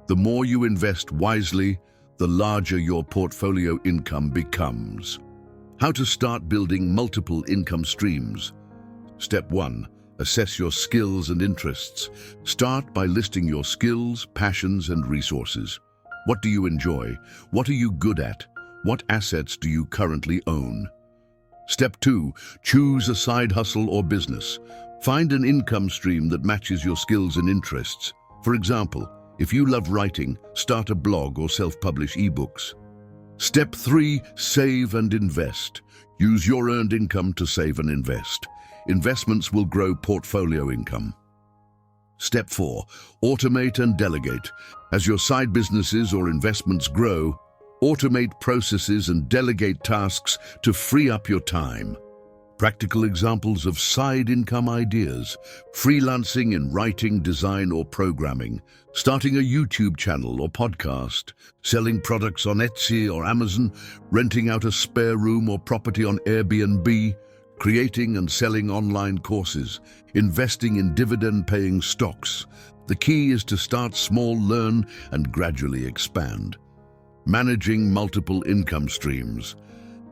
The more you invest wisely, the larger your portfolio income becomes. How to start building multiple income streams. Step 1. Assess your skills and interests. Start by listing your skills, passions, and resources. What do you enjoy? What are you good at? What assets do you currently own? Step 2. Choose a side hustle or business. Find an income stream that matches your skills and interests. For example, if you love writing, start a blog or self-publish ebooks. Step 3. Save and invest. Use your earned income to save and invest. Investments will grow portfolio income. Step 4. Automate and delegate. As your side businesses or investments grow, automate processes and delegate tasks to free up your time. Practical examples of side income ideas: freelancing in writing, design, or programming, starting a YouTube channel or podcast, selling products on Etsy or Amazon, renting out a spare room or property on Airbnb, creating and selling online courses, investing in dividend-paying stocks. The key is to start small, learn, and gradually expand. Managing multiple income streams.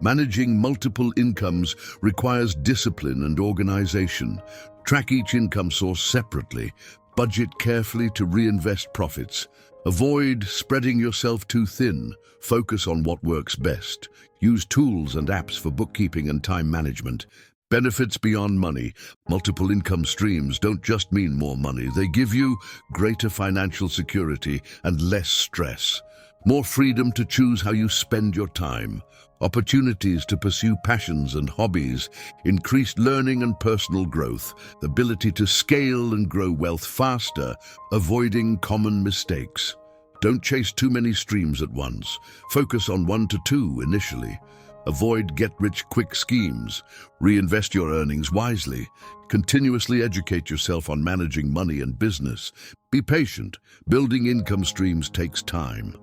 Managing multiple incomes requires discipline and organization. Track each income source separately. Budget carefully to reinvest profits. Avoid spreading yourself too thin. Focus on what works best. Use tools and apps for bookkeeping and time management. Benefits beyond money. Multiple income streams don't just mean more money. They give you greater financial security and less stress. More freedom to choose how you spend your time. Opportunities to pursue passions and hobbies. Increased learning and personal growth. The ability to scale and grow wealth faster. Avoiding common mistakes. Don't chase too many streams at once. Focus on 1 to 2 initially. Avoid get-rich-quick schemes. Reinvest your earnings wisely. Continuously educate yourself on managing money and business. Be patient. Building income streams takes time.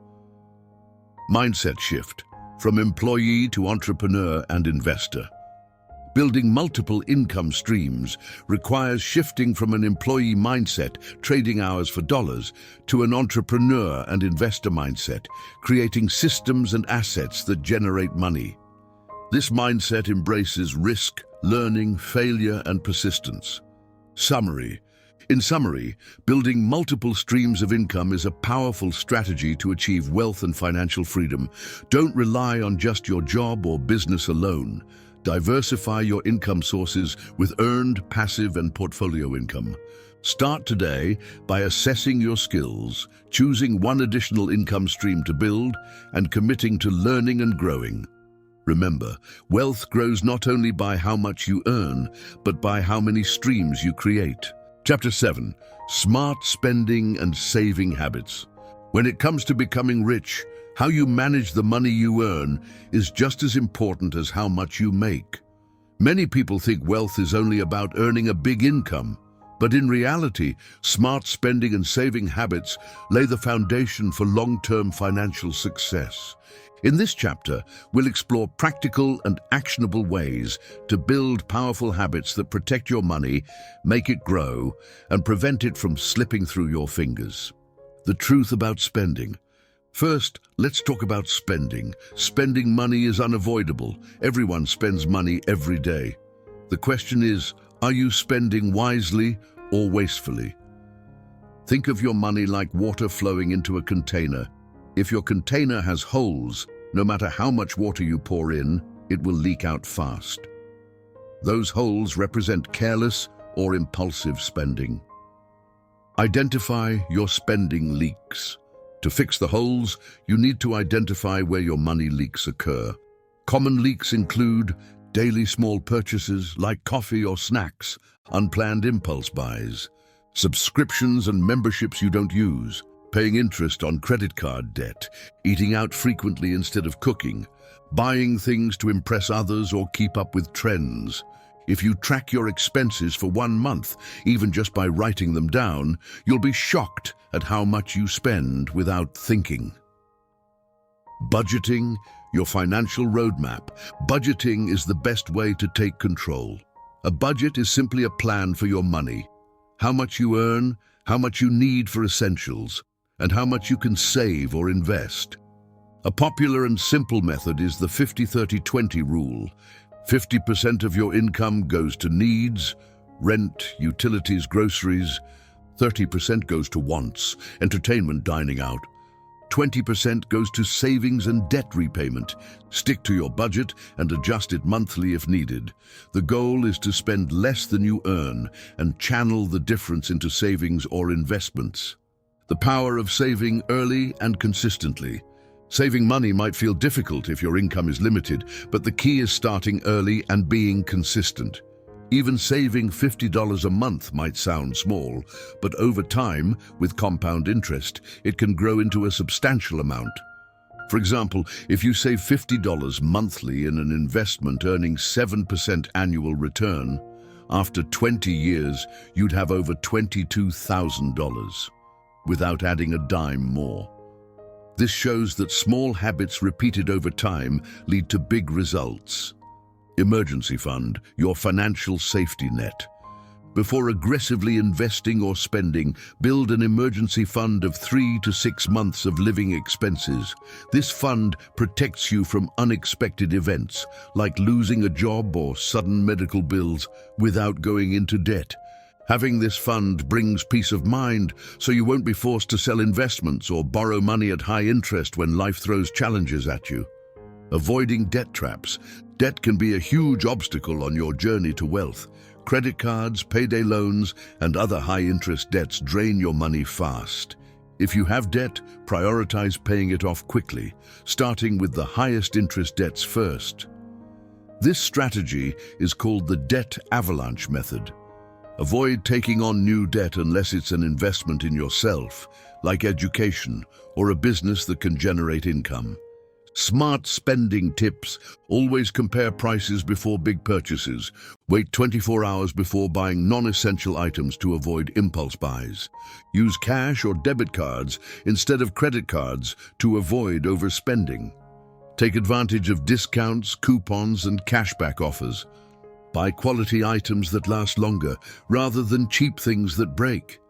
Mindset shift. from employee to entrepreneur and investor. Building multiple income streams requires shifting from an employee mindset, trading hours for dollars, to an entrepreneur and investor mindset, creating systems and assets that generate money. This mindset embraces risk, learning, failure, and persistence. In summary, building multiple streams of income is a powerful strategy to achieve wealth and financial freedom. Don't rely on just your job or business alone. Diversify your income sources with earned, passive, and portfolio income. Start today by assessing your skills, choosing one additional income stream to build, and committing to learning and growing. Remember, wealth grows not only by how much you earn, but by how many streams you create. Chapter 7. Smart Spending and Saving Habits. When it comes to becoming rich, how you manage the money you earn is just as important as how much you make. Many people think wealth is only about earning a big income, but in reality, smart spending and saving habits lay the foundation for long-term financial success. In this chapter, we'll explore practical and actionable ways to build powerful habits that protect your money, make it grow, and prevent it from slipping through your fingers. The truth about spending. First, let's talk about spending. Spending money is unavoidable. Everyone spends money every day. The question is, are you spending wisely or wastefully? Think of your money like water flowing into a container. If your container has holes, no matter how much water you pour in, it will leak out fast. Those holes represent careless or impulsive spending. Identify your spending leaks. To fix the holes, you need to identify where your money leaks occur. Common leaks include daily small purchases like coffee or snacks, unplanned impulse buys, subscriptions and memberships you don't use, paying interest on credit card debt, eating out frequently instead of cooking, buying things to impress others or keep up with trends. If you track your expenses for 1 month, even just by writing them down, you'll be shocked at how much you spend without thinking. Budgeting, your financial roadmap. Budgeting is the best way to take control. A budget is simply a plan for your money. How much you earn, how much you need for essentials, and how much you can save or invest. A popular and simple method is the 50-30-20 rule. 50% of your income goes to needs, rent, utilities, groceries. 30% goes to wants, entertainment, dining out. 20% goes to savings and debt repayment. Stick to your budget and adjust it monthly if needed. The goal is to spend less than you earn and channel the difference into savings or investments. The power of saving early and consistently. Saving money might feel difficult if your income is limited, but the key is starting early and being consistent. Even saving $50 a month might sound small, but over time, with compound interest, it can grow into a substantial amount. For example, if you save $50 monthly in an investment earning 7% annual return, after 20 years, you'd have over $22,000 without adding a dime more. This shows that small habits repeated over time lead to big results. Emergency fund, your financial safety net. Before aggressively investing or spending, build an emergency fund of 3 to 6 months of living expenses. This fund protects you from unexpected events, like losing a job or sudden medical bills, without going into debt. Having this fund brings peace of mind, so you won't be forced to sell investments or borrow money at high interest when life throws challenges at you. Avoiding debt traps. Debt can be a huge obstacle on your journey to wealth. Credit cards, payday loans, and other high-interest debts drain your money fast. If you have debt, prioritize paying it off quickly, starting with the highest interest debts first. This strategy is called the debt avalanche method. Avoid taking on new debt unless it's an investment in yourself, like education or a business that can generate income. Smart spending tips. Always compare prices before big purchases. Wait 24 hours before buying non-essential items to avoid impulse buys. Use cash or debit cards instead of credit cards to avoid overspending. Take advantage of discounts, coupons, and cashback offers. Buy quality items that last longer, rather than cheap things that break.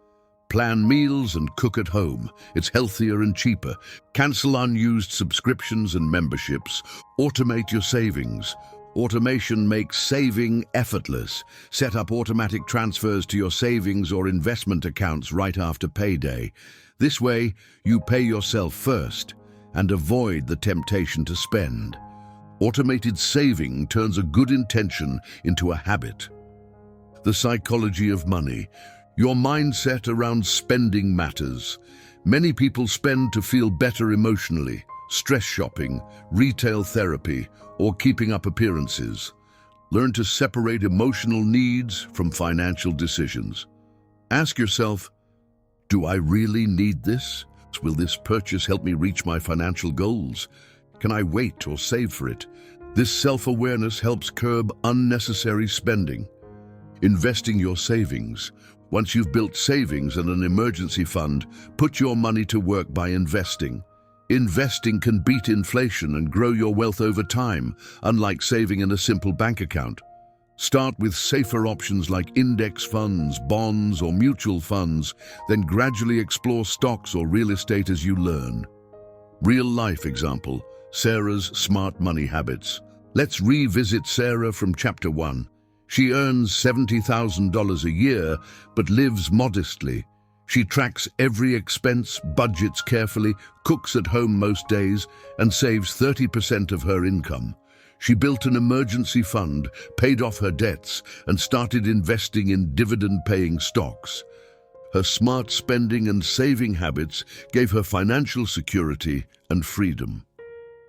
Plan meals and cook at home. It's healthier and cheaper. Cancel unused subscriptions and memberships. Automate your savings. Automation makes saving effortless. Set up automatic transfers to your savings or investment accounts right after payday. This way, you pay yourself first and avoid the temptation to spend. Automated saving turns a good intention into a habit. The psychology of money. Your mindset around spending matters. Many people spend to feel better emotionally, stress shopping, retail therapy, or keeping up appearances. Learn to separate emotional needs from financial decisions. Ask yourself, do I really need this? Will this purchase help me reach my financial goals? Can I wait or save for it? This self-awareness helps curb unnecessary spending. Investing your savings. Once you've built savings and an emergency fund, put your money to work by investing. Investing can beat inflation and grow your wealth over time, unlike saving in a simple bank account. Start with safer options like index funds, bonds, or mutual funds, then gradually explore stocks or real estate as you learn. Real-life example, Sarah's smart money habits. Let's revisit Sarah from Chapter 1. She earns $70,000 a year, but lives modestly. She tracks every expense, budgets carefully, cooks at home most days, and saves 30% of her income. She built an emergency fund, paid off her debts, and started investing in dividend-paying stocks. Her smart spending and saving habits gave her financial security and freedom.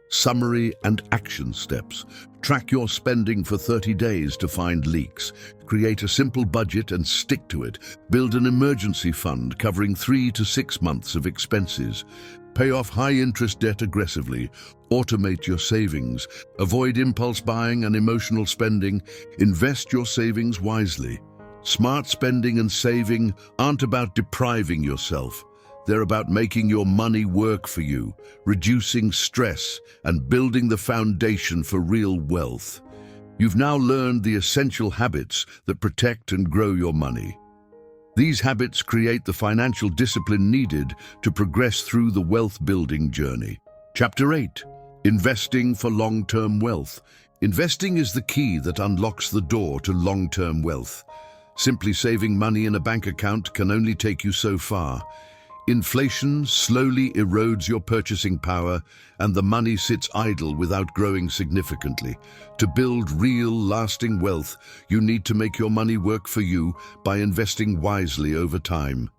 Summary and action steps. Track your spending for 30 days to find leaks. Create a simple budget and stick to it. Build an emergency fund covering 3 to 6 months of expenses. Pay off high-interest debt aggressively. Automate your savings. Avoid impulse buying and emotional spending. Invest your savings wisely. Smart spending and saving aren't about depriving yourself. They're about making your money work for you, reducing stress, and building the foundation for real wealth. You've now learned the essential habits that protect and grow your money. These habits create the financial discipline needed to progress through the wealth-building journey. Chapter 8. Investing for long-term wealth. Investing is the key that unlocks the door to long-term wealth. Simply saving money in a bank account can only take you so far. Inflation slowly erodes your purchasing power, and the money sits idle without growing significantly. To build real, lasting wealth, you need to make your money work for you by investing wisely over time.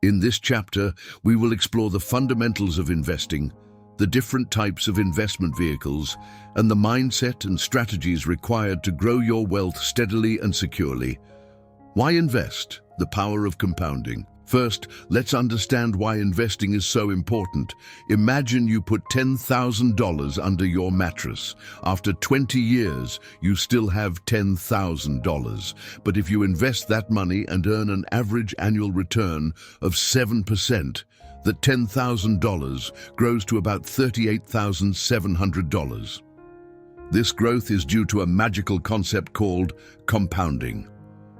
In this chapter, we will explore the fundamentals of investing, the different types of investment vehicles, and the mindset and strategies required to grow your wealth steadily and securely. Why invest? The power of compounding. First, let's understand why investing is so important. Imagine you put $10,000 under your mattress. After 20 years, you still have $10,000. But if you invest that money and earn an average annual return of 7%, that $10,000 grows to about $38,700. This growth is due to a magical concept called compounding,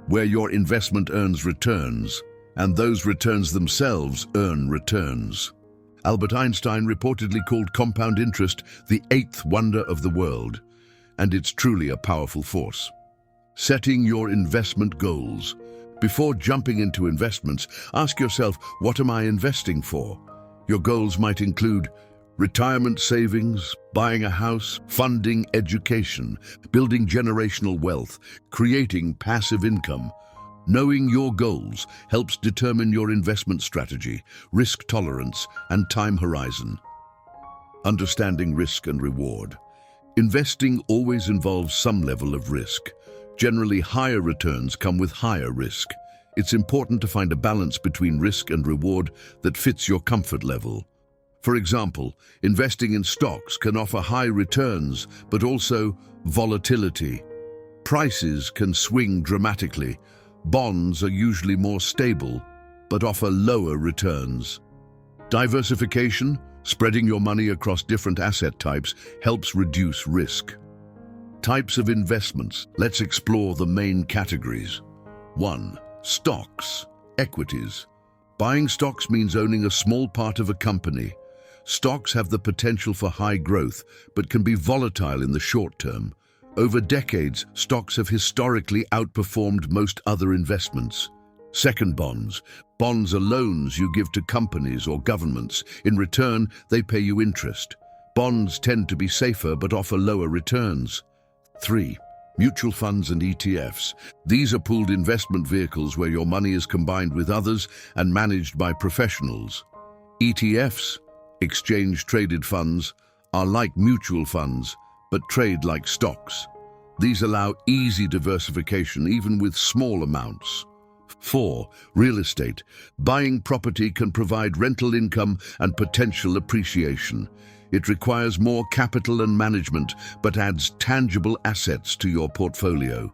where your investment earns returns, and those returns themselves earn returns. Albert Einstein reportedly called compound interest the eighth wonder of the world, and it's truly a powerful force. Setting your investment goals. Before jumping into investments, ask yourself, what am I investing for? Your goals might include retirement savings, buying a house, funding education, building generational wealth, creating passive income. Knowing your goals helps determine your investment strategy, risk tolerance, and time horizon. Understanding risk and reward. Investing always involves some level of risk. Generally, higher returns come with higher risk. It's important to find a balance between risk and reward that fits your comfort level. For example, investing in stocks can offer high returns, but also volatility. Prices can swing dramatically. Bonds are usually more stable, but offer lower returns. Diversification. Spreading your money across different asset types helps reduce risk. Types of investments. Let's explore the main categories. 1. Stocks, equities. Buying stocks means owning a small part of a company. Stocks have the potential for high growth, but can be volatile in the short term. Over decades, stocks have historically outperformed most other investments. Second, bonds. Bonds are loans you give to companies or governments. In return, they pay you interest. Bonds tend to be safer but offer lower returns. 3. Mutual funds and ETFs. These are pooled investment vehicles where your money is combined with others and managed by professionals. ETFs, exchange-traded funds, are like mutual funds, but trade like stocks. These allow easy diversification even with small amounts. 4. Real estate. Buying property can provide rental income and potential appreciation. It requires more capital and management, but adds tangible assets to your portfolio.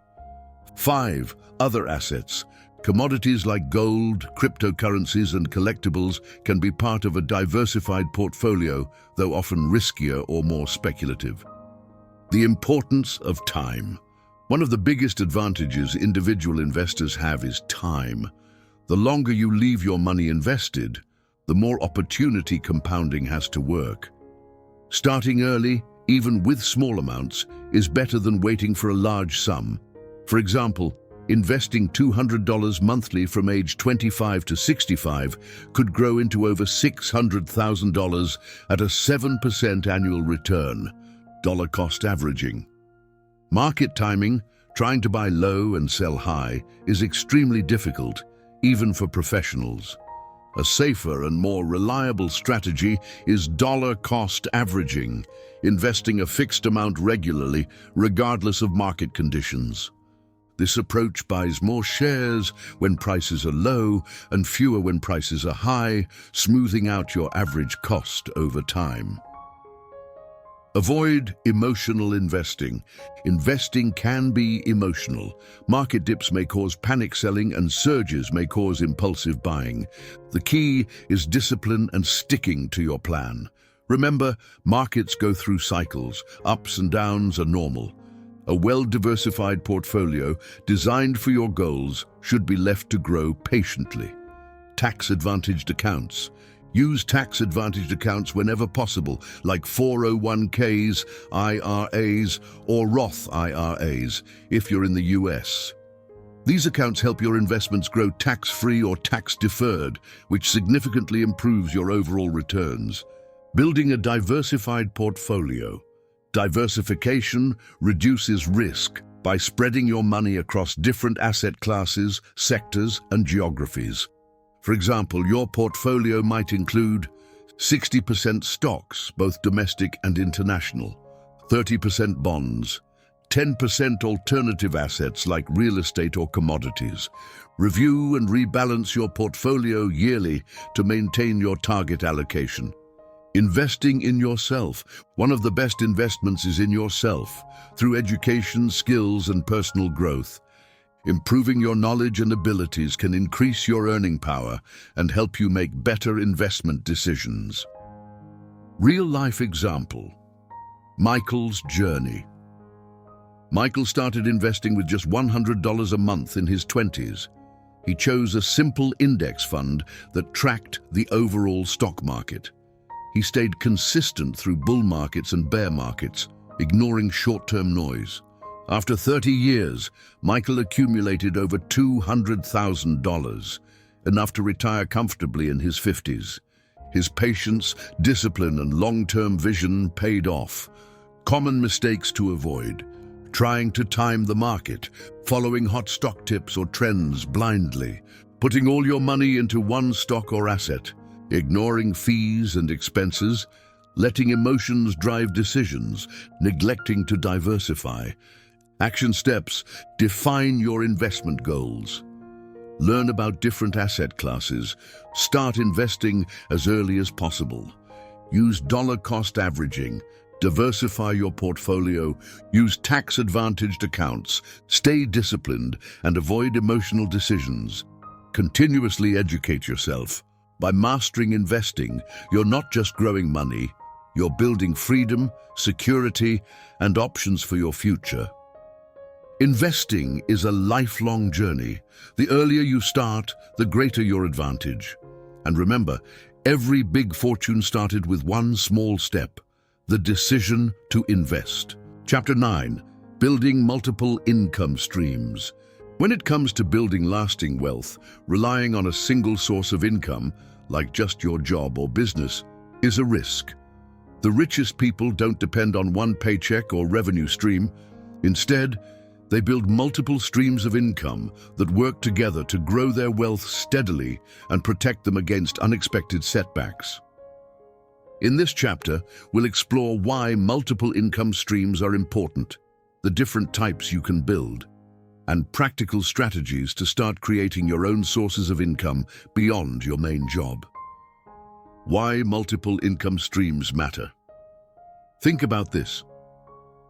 5. Other assets. Commodities like gold, cryptocurrencies, and collectibles can be part of a diversified portfolio, though often riskier or more speculative. The importance of time. One of the biggest advantages individual investors have is time. The longer you leave your money invested, the more opportunity compounding has to work. Starting early, even with small amounts, is better than waiting for a large sum. For example, investing $200 monthly from age 25 to 65 could grow into over $600,000 at a 7% annual return, dollar cost averaging. Market timing, trying to buy low and sell high, is extremely difficult, even for professionals. A safer and more reliable strategy is dollar cost averaging, investing a fixed amount regularly, regardless of market conditions. This approach buys more shares when prices are low and fewer when prices are high, smoothing out your average cost over time. Avoid emotional investing. Investing can be emotional. Market dips may cause panic selling and surges may cause impulsive buying. The key is discipline and sticking to your plan. Remember, markets go through cycles. Ups and downs are normal. A well-diversified portfolio designed for your goals should be left to grow patiently. Tax-advantaged accounts. Use tax-advantaged accounts whenever possible, like 401ks, IRAs, or Roth IRAs, if you're in the US. These accounts help your investments grow tax-free or tax-deferred, which significantly improves your overall returns. Building a diversified portfolio. Diversification reduces risk by spreading your money across different asset classes, sectors, and geographies. For example, your portfolio might include 60% stocks, both domestic and international, 30% bonds, 10% alternative assets like real estate or commodities. Review and rebalance your portfolio yearly to maintain your target allocation. Investing in yourself. One of the best investments is in yourself, through education, skills, and personal growth. Improving your knowledge and abilities can increase your earning power and help you make better investment decisions. Real-life example. Michael's journey. Michael started investing with just $100 a month in his 20s. He chose a simple index fund that tracked the overall stock market. He stayed consistent through bull markets and bear markets, ignoring short-term noise. After 30 years, Michael accumulated over $200,000, enough to retire comfortably in his 50s. His patience, discipline, and long-term vision paid off. Common mistakes to avoid: trying to time the market, following hot stock tips or trends blindly, putting all your money into one stock or asset, ignoring fees and expenses, letting emotions drive decisions, neglecting to diversify. Action steps: define your investment goals. Learn about different asset classes. Start investing as early as possible. Use dollar cost averaging. Diversify your portfolio. Use tax-advantaged accounts. Stay disciplined and avoid emotional decisions. Continuously educate yourself. By mastering investing, you're not just growing money, you're building freedom, security, and options for your future. Investing is a lifelong journey. The earlier you start, the greater your advantage. And remember, every big fortune started with one small step, the decision to invest. Chapter 9, Building Multiple Income Streams. When it comes to building lasting wealth, relying on a single source of income, like just your job or business, is a risk. The richest people don't depend on one paycheck or revenue stream. Instead, they build multiple streams of income that work together to grow their wealth steadily and protect them against unexpected setbacks. In this chapter, we'll explore why multiple income streams are important, the different types you can build, and practical strategies to start creating your own sources of income beyond your main job. Why multiple income streams matter. Think about this.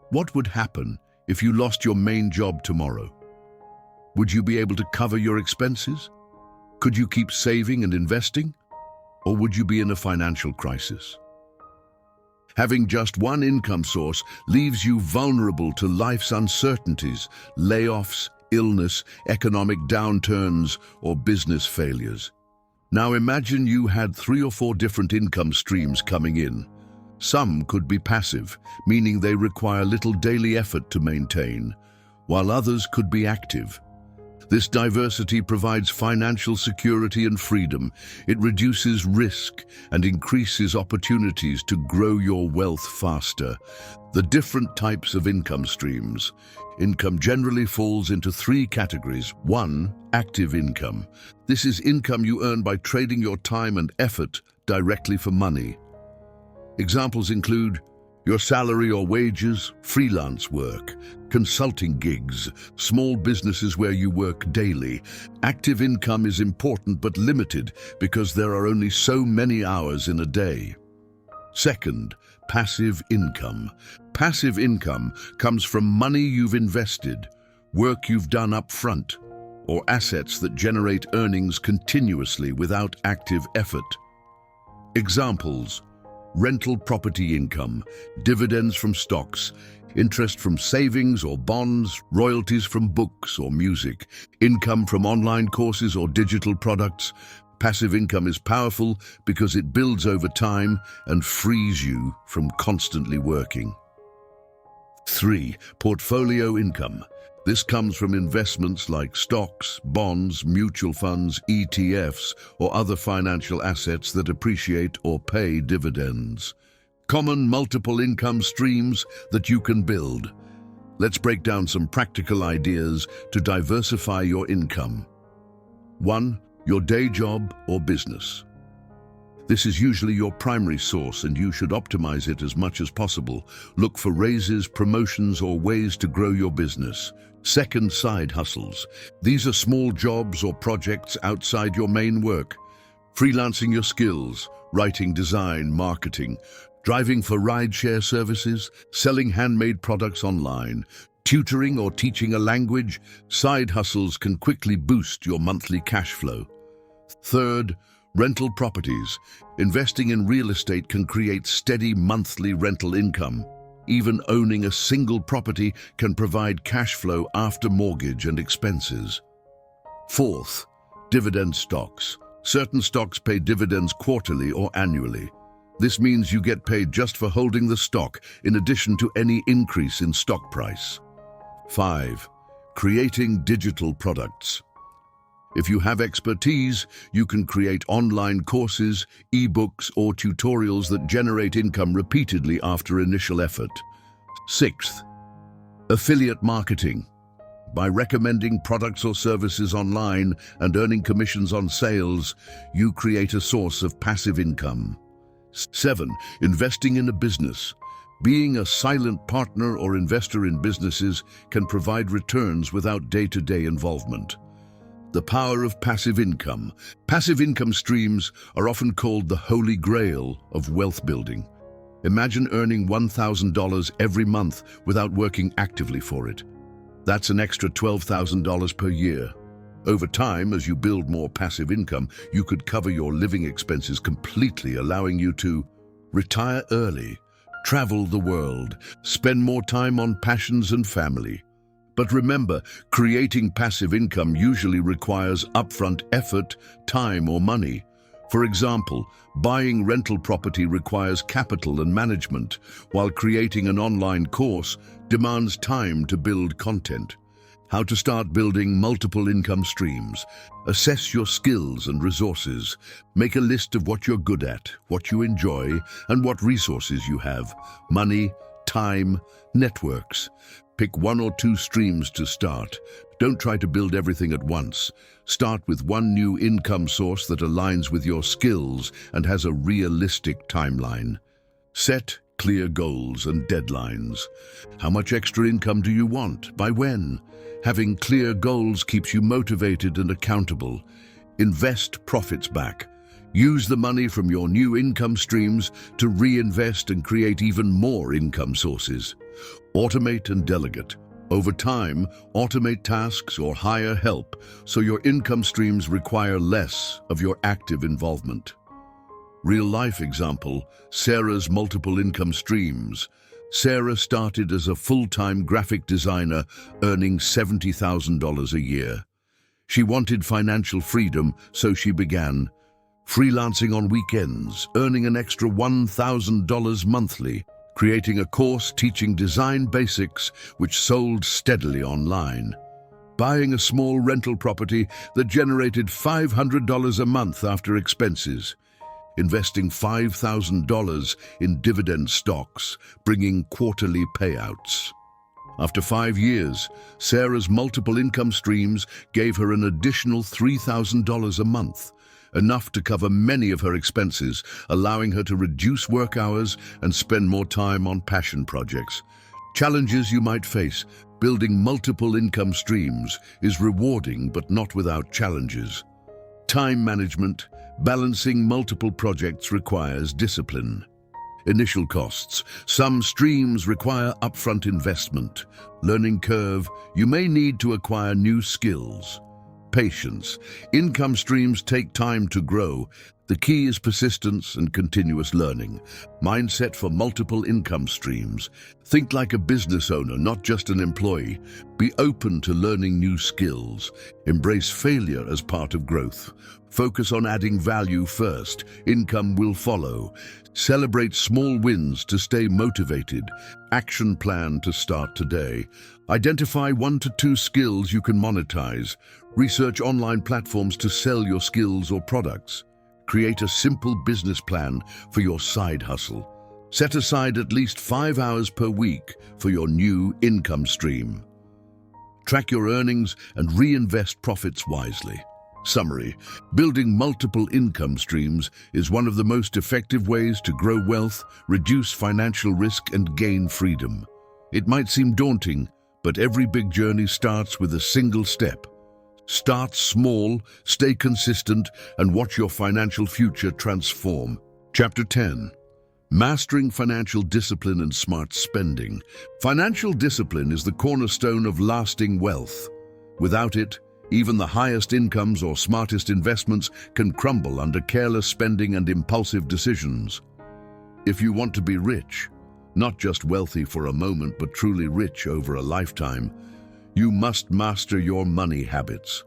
What would happen if you lost your main job tomorrow? Would you be able to cover your expenses? Could you keep saving and investing? Or would you be in a financial crisis? Having just one income source leaves you vulnerable to life's uncertainties, layoffs, illness, economic downturns, or business failures. Now imagine you had 3 or 4 different income streams coming in. Some could be passive, meaning they require little daily effort to maintain, while others could be active. This diversity provides financial security and freedom. It reduces risk and increases opportunities to grow your wealth faster. The different types of income streams. Income generally falls into 3 categories. 1, active income. This is income you earn by trading your time and effort directly for money. Examples include your salary or wages, freelance work, consulting gigs, small businesses where you work daily. Active income is important but limited because there are only so many hours in a day. Second, passive income. Passive income comes from money you've invested, work you've done up front, or assets that generate earnings continuously without active effort. Examples: rental property income, dividends from stocks, interest from savings or bonds, royalties from books or music, income from online courses or digital products. Passive income is powerful because it builds over time and frees you from constantly working. 3, portfolio income. This comes from investments like stocks, bonds, mutual funds, ETFs, or other financial assets that appreciate or pay dividends. Common multiple income streams that you can build. Let's break down some practical ideas to diversify your income. 1, your day job or business. This is usually your primary source and you should optimize it as much as possible. Look for raises, promotions, or ways to grow your business. Second, side hustles. These are small jobs or projects outside your main work. Freelancing your skills, writing, design, marketing, driving for rideshare services, selling handmade products online, tutoring or teaching a language. Side hustles can quickly boost your monthly cash flow. Third, rental properties. Investing in real estate can create steady monthly rental income. Even owning a single property can provide cash flow after mortgage and expenses. Fourth, dividend stocks. Certain stocks pay dividends quarterly or annually. This means you get paid just for holding the stock, in addition to any increase in stock price. 5, creating digital products. If you have expertise, you can create online courses, ebooks, or tutorials that generate income repeatedly after initial effort. 6th, affiliate marketing. By recommending products or services online and earning commissions on sales, you create a source of passive income. 7, investing in a business. Being a silent partner or investor in businesses can provide returns without day-to-day involvement. The power of passive income. Passive income streams are often called the holy grail of wealth building. Imagine earning $1,000 every month without working actively for it. That's an extra $12,000 per year. Over time, as you build more passive income, you could cover your living expenses completely, allowing you to retire early, travel the world, spend more time on passions and family. But remember, creating passive income usually requires upfront effort, time, or money. For example, buying rental property requires capital and management, while creating an online course demands time to build content. How to start building multiple income streams. Assess your skills and resources. Make a list of what you're good at, what you enjoy, and what resources you have. Money, time, networks. Pick one or two streams to start. Don't try to build everything at once. Start with one new income source that aligns with your skills and has a realistic timeline. Set clear goals and deadlines. How much extra income do you want? By when? Having clear goals keeps you motivated and accountable. Invest profits back. Use the money from your new income streams to reinvest and create even more income sources. Automate and delegate. Over time, automate tasks or hire help so your income streams require less of your active involvement. Real-life example, Sarah's multiple income streams. Sarah started as a full-time graphic designer, earning $70,000 a year. She wanted financial freedom, so she began freelancing on weekends, earning an extra $1,000 monthly, creating a course teaching design basics, which sold steadily online, buying a small rental property that generated $500 a month after expenses, investing $5,000 in dividend stocks, bringing quarterly payouts. After 5 years, Sarah's multiple income streams gave her an additional $3,000 a month, enough to cover many of her expenses, allowing her to reduce work hours and spend more time on passion projects. Challenges you might face. Building multiple income streams is rewarding but not without challenges. Time management. Balancing multiple projects requires discipline. Initial costs. Some streams require upfront investment. Learning curve. You may need to acquire new skills. Patience. Income streams take time to grow. The key is persistence and continuous learning. Mindset for multiple income streams. Think like a business owner, not just an employee. Be open to learning new skills. Embrace failure as part of growth. Focus on adding value first. Income will follow. Celebrate small wins to stay motivated. Action plan to start today. Identify 1 to 2 skills you can monetize. Research online platforms to sell your skills or products. Create a simple business plan for your side hustle. Set aside at least 5 hours per week for your new income stream. Track your earnings and reinvest profits wisely. Summary: building multiple income streams is one of the most effective ways to grow wealth, reduce financial risk, and gain freedom. It might seem daunting, but every big journey starts with a single step. Start small, stay consistent, and watch your financial future transform. Chapter 10. Mastering financial discipline and smart spending. Financial discipline is the cornerstone of lasting wealth. Without it, even the highest incomes or smartest investments can crumble under careless spending and impulsive decisions. If you want to be rich, not just wealthy for a moment but truly rich over a lifetime, you must master your money habits.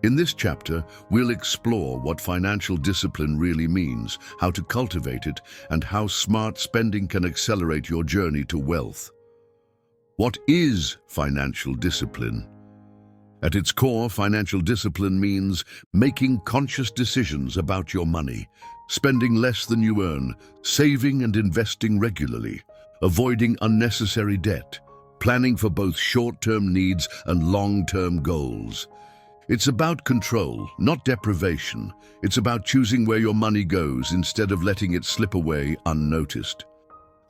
In this chapter, we'll explore what financial discipline really means, how to cultivate it, and how smart spending can accelerate your journey to wealth. What is financial discipline? At its core, financial discipline means making conscious decisions about your money, spending less than you earn, saving and investing regularly, avoiding unnecessary debt, planning for both short-term needs and long-term goals. It's about control, not deprivation. It's about choosing where your money goes instead of letting it slip away unnoticed.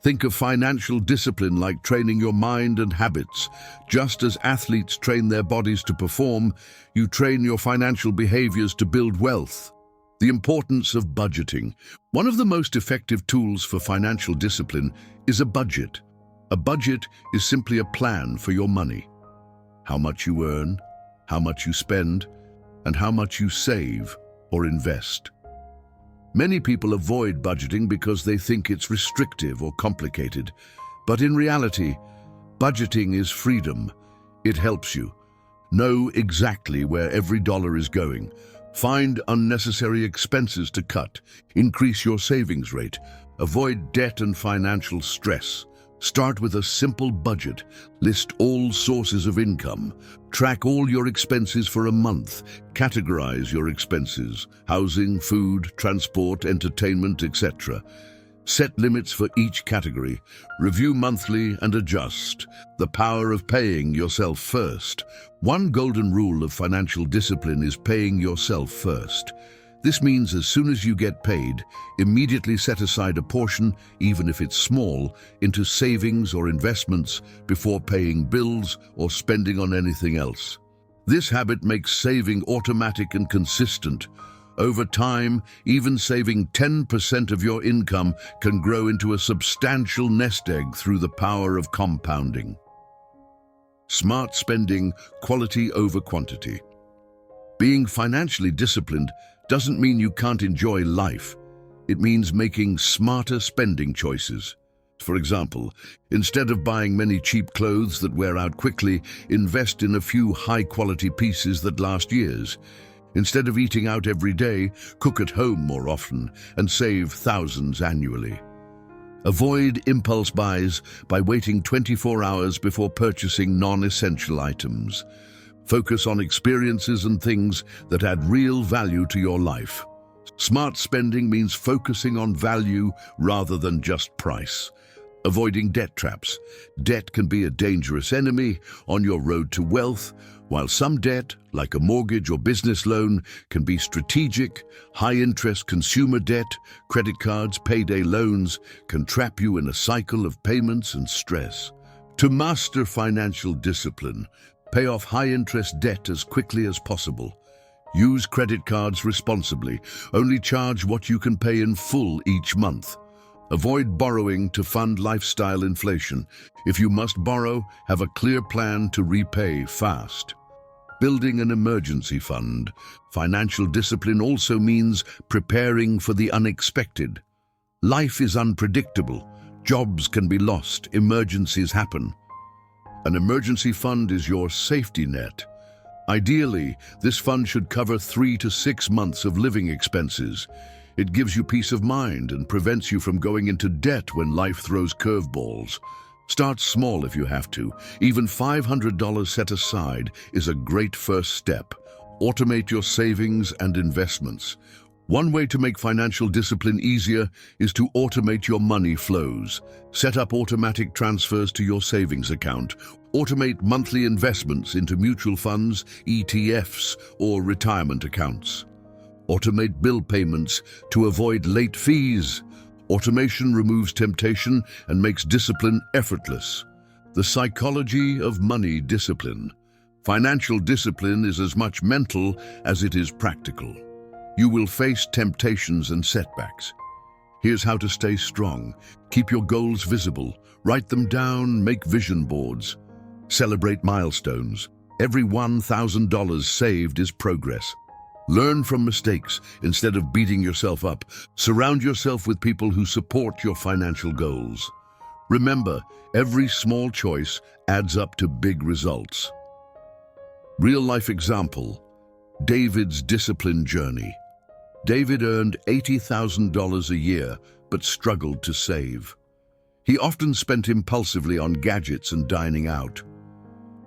Think of financial discipline like training your mind and habits. Just as athletes train their bodies to perform, you train your financial behaviors to build wealth. The importance of budgeting. One of the most effective tools for financial discipline is a budget. A budget is simply a plan for your money. How much you earn, how much you spend, and how much you save or invest. Many people avoid budgeting because they think it's restrictive or complicated, but in reality, budgeting is freedom. It helps you know exactly where every dollar is going, find unnecessary expenses to cut, increase your savings rate, avoid debt and financial stress. Start with a simple budget, list all sources of income, track all your expenses for a month, categorize your expenses, housing, food, transport, entertainment, etc. Set limits for each category, review monthly and adjust. The power of paying yourself first. One golden rule of financial discipline is paying yourself first. This means as soon as you get paid, immediately set aside a portion, even if it's small, into savings or investments before paying bills or spending on anything else. This habit makes saving automatic and consistent. Over time, even saving 10% of your income can grow into a substantial nest egg through the power of compounding. Smart spending, quality over quantity. Being financially disciplined doesn't mean you can't enjoy life. It means making smarter spending choices. For example, instead of buying many cheap clothes that wear out quickly, invest in a few high-quality pieces that last years. Instead of eating out every day, cook at home more often and save thousands annually. Avoid impulse buys by waiting 24 hours before purchasing non-essential items. Focus on experiences and things that add real value to your life. Smart spending means focusing on value rather than just price. Avoiding debt traps. Debt can be a dangerous enemy on your road to wealth, while some debt, like a mortgage or business loan, can be strategic. High-interest consumer debt, credit cards, payday loans can trap you in a cycle of payments and stress. To master financial discipline, pay off high-interest debt as quickly as possible. Use credit cards responsibly. Only charge what you can pay in full each month. Avoid borrowing to fund lifestyle inflation. If you must borrow, have a clear plan to repay fast. Building an emergency fund. Financial discipline also means preparing for the unexpected. Life is unpredictable. Jobs can be lost. Emergencies happen. An emergency fund is your safety net. Ideally, this fund should cover 3 to 6 months of living expenses. It gives you peace of mind and prevents you from going into debt when life throws curveballs. Start small if you have to. Even $500 set aside is a great first step. Automate your savings and investments. One way to make financial discipline easier is to automate your money flows. Set up automatic transfers to your savings account. Automate monthly investments into mutual funds, ETFs, or retirement accounts. Automate bill payments to avoid late fees. Automation removes temptation and makes discipline effortless. The psychology of money discipline. Financial discipline is as much mental as it is practical. You will face temptations and setbacks. Here's how to stay strong. Keep your goals visible. Write them down, make vision boards. Celebrate milestones. Every $1,000 saved is progress. Learn from mistakes instead of beating yourself up. Surround yourself with people who support your financial goals. Remember, every small choice adds up to big results. Real-life example, David's discipline journey. David earned $80,000 a year, but struggled to save. He often spent impulsively on gadgets and dining out.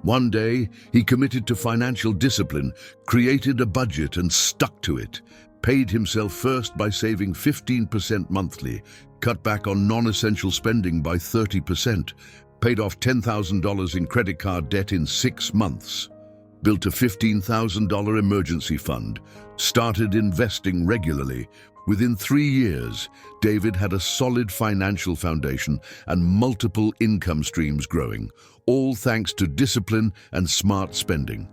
One day, he committed to financial discipline, created a budget and stuck to it, paid himself first by saving 15% monthly, cut back on non-essential spending by 30%, paid off $10,000 in credit card debt in 6 months, built a $15,000 emergency fund, started investing regularly. Within 3 years, David had a solid financial foundation and multiple income streams growing, all thanks to discipline and smart spending.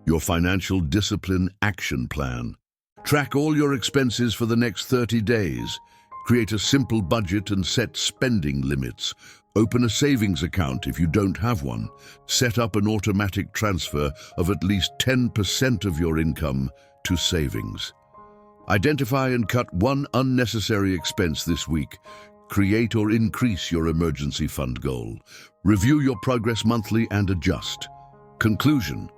Your financial discipline action plan. Track all your expenses for the next 30 days. Create a simple budget and set spending limits. Open a savings account if you don't have one. Set up an automatic transfer of at least 10% of your income to savings. Identify and cut one unnecessary expense this week. Create or increase your emergency fund goal. Review your progress monthly and adjust. Conclusion: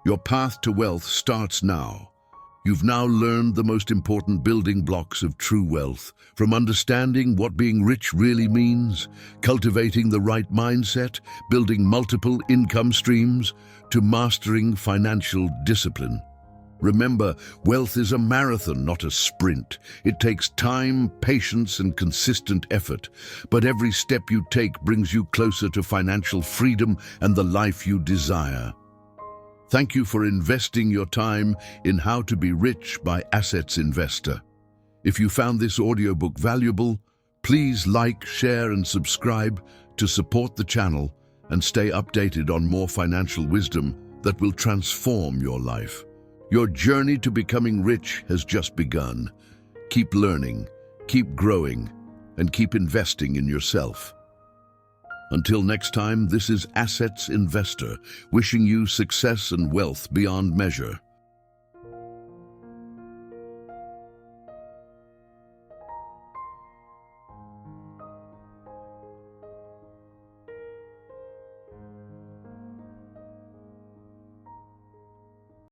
your path to wealth starts now. You've now learned the most important building blocks of true wealth, from understanding what being rich really means, cultivating the right mindset, building multiple income streams, to mastering financial discipline. Remember, wealth is a marathon, not a sprint. It takes time, patience, and consistent effort. But every step you take brings you closer to financial freedom and the life you desire. Thank you for investing your time in How to Be Rich by Assets Investor. If you found this audiobook valuable, please like, share, and subscribe to support the channel and stay updated on more financial wisdom that will transform your life. Your journey to becoming rich has just begun. Keep learning, keep growing, and keep investing in yourself. Until next time, this is Assets Investor, wishing you success and wealth beyond measure.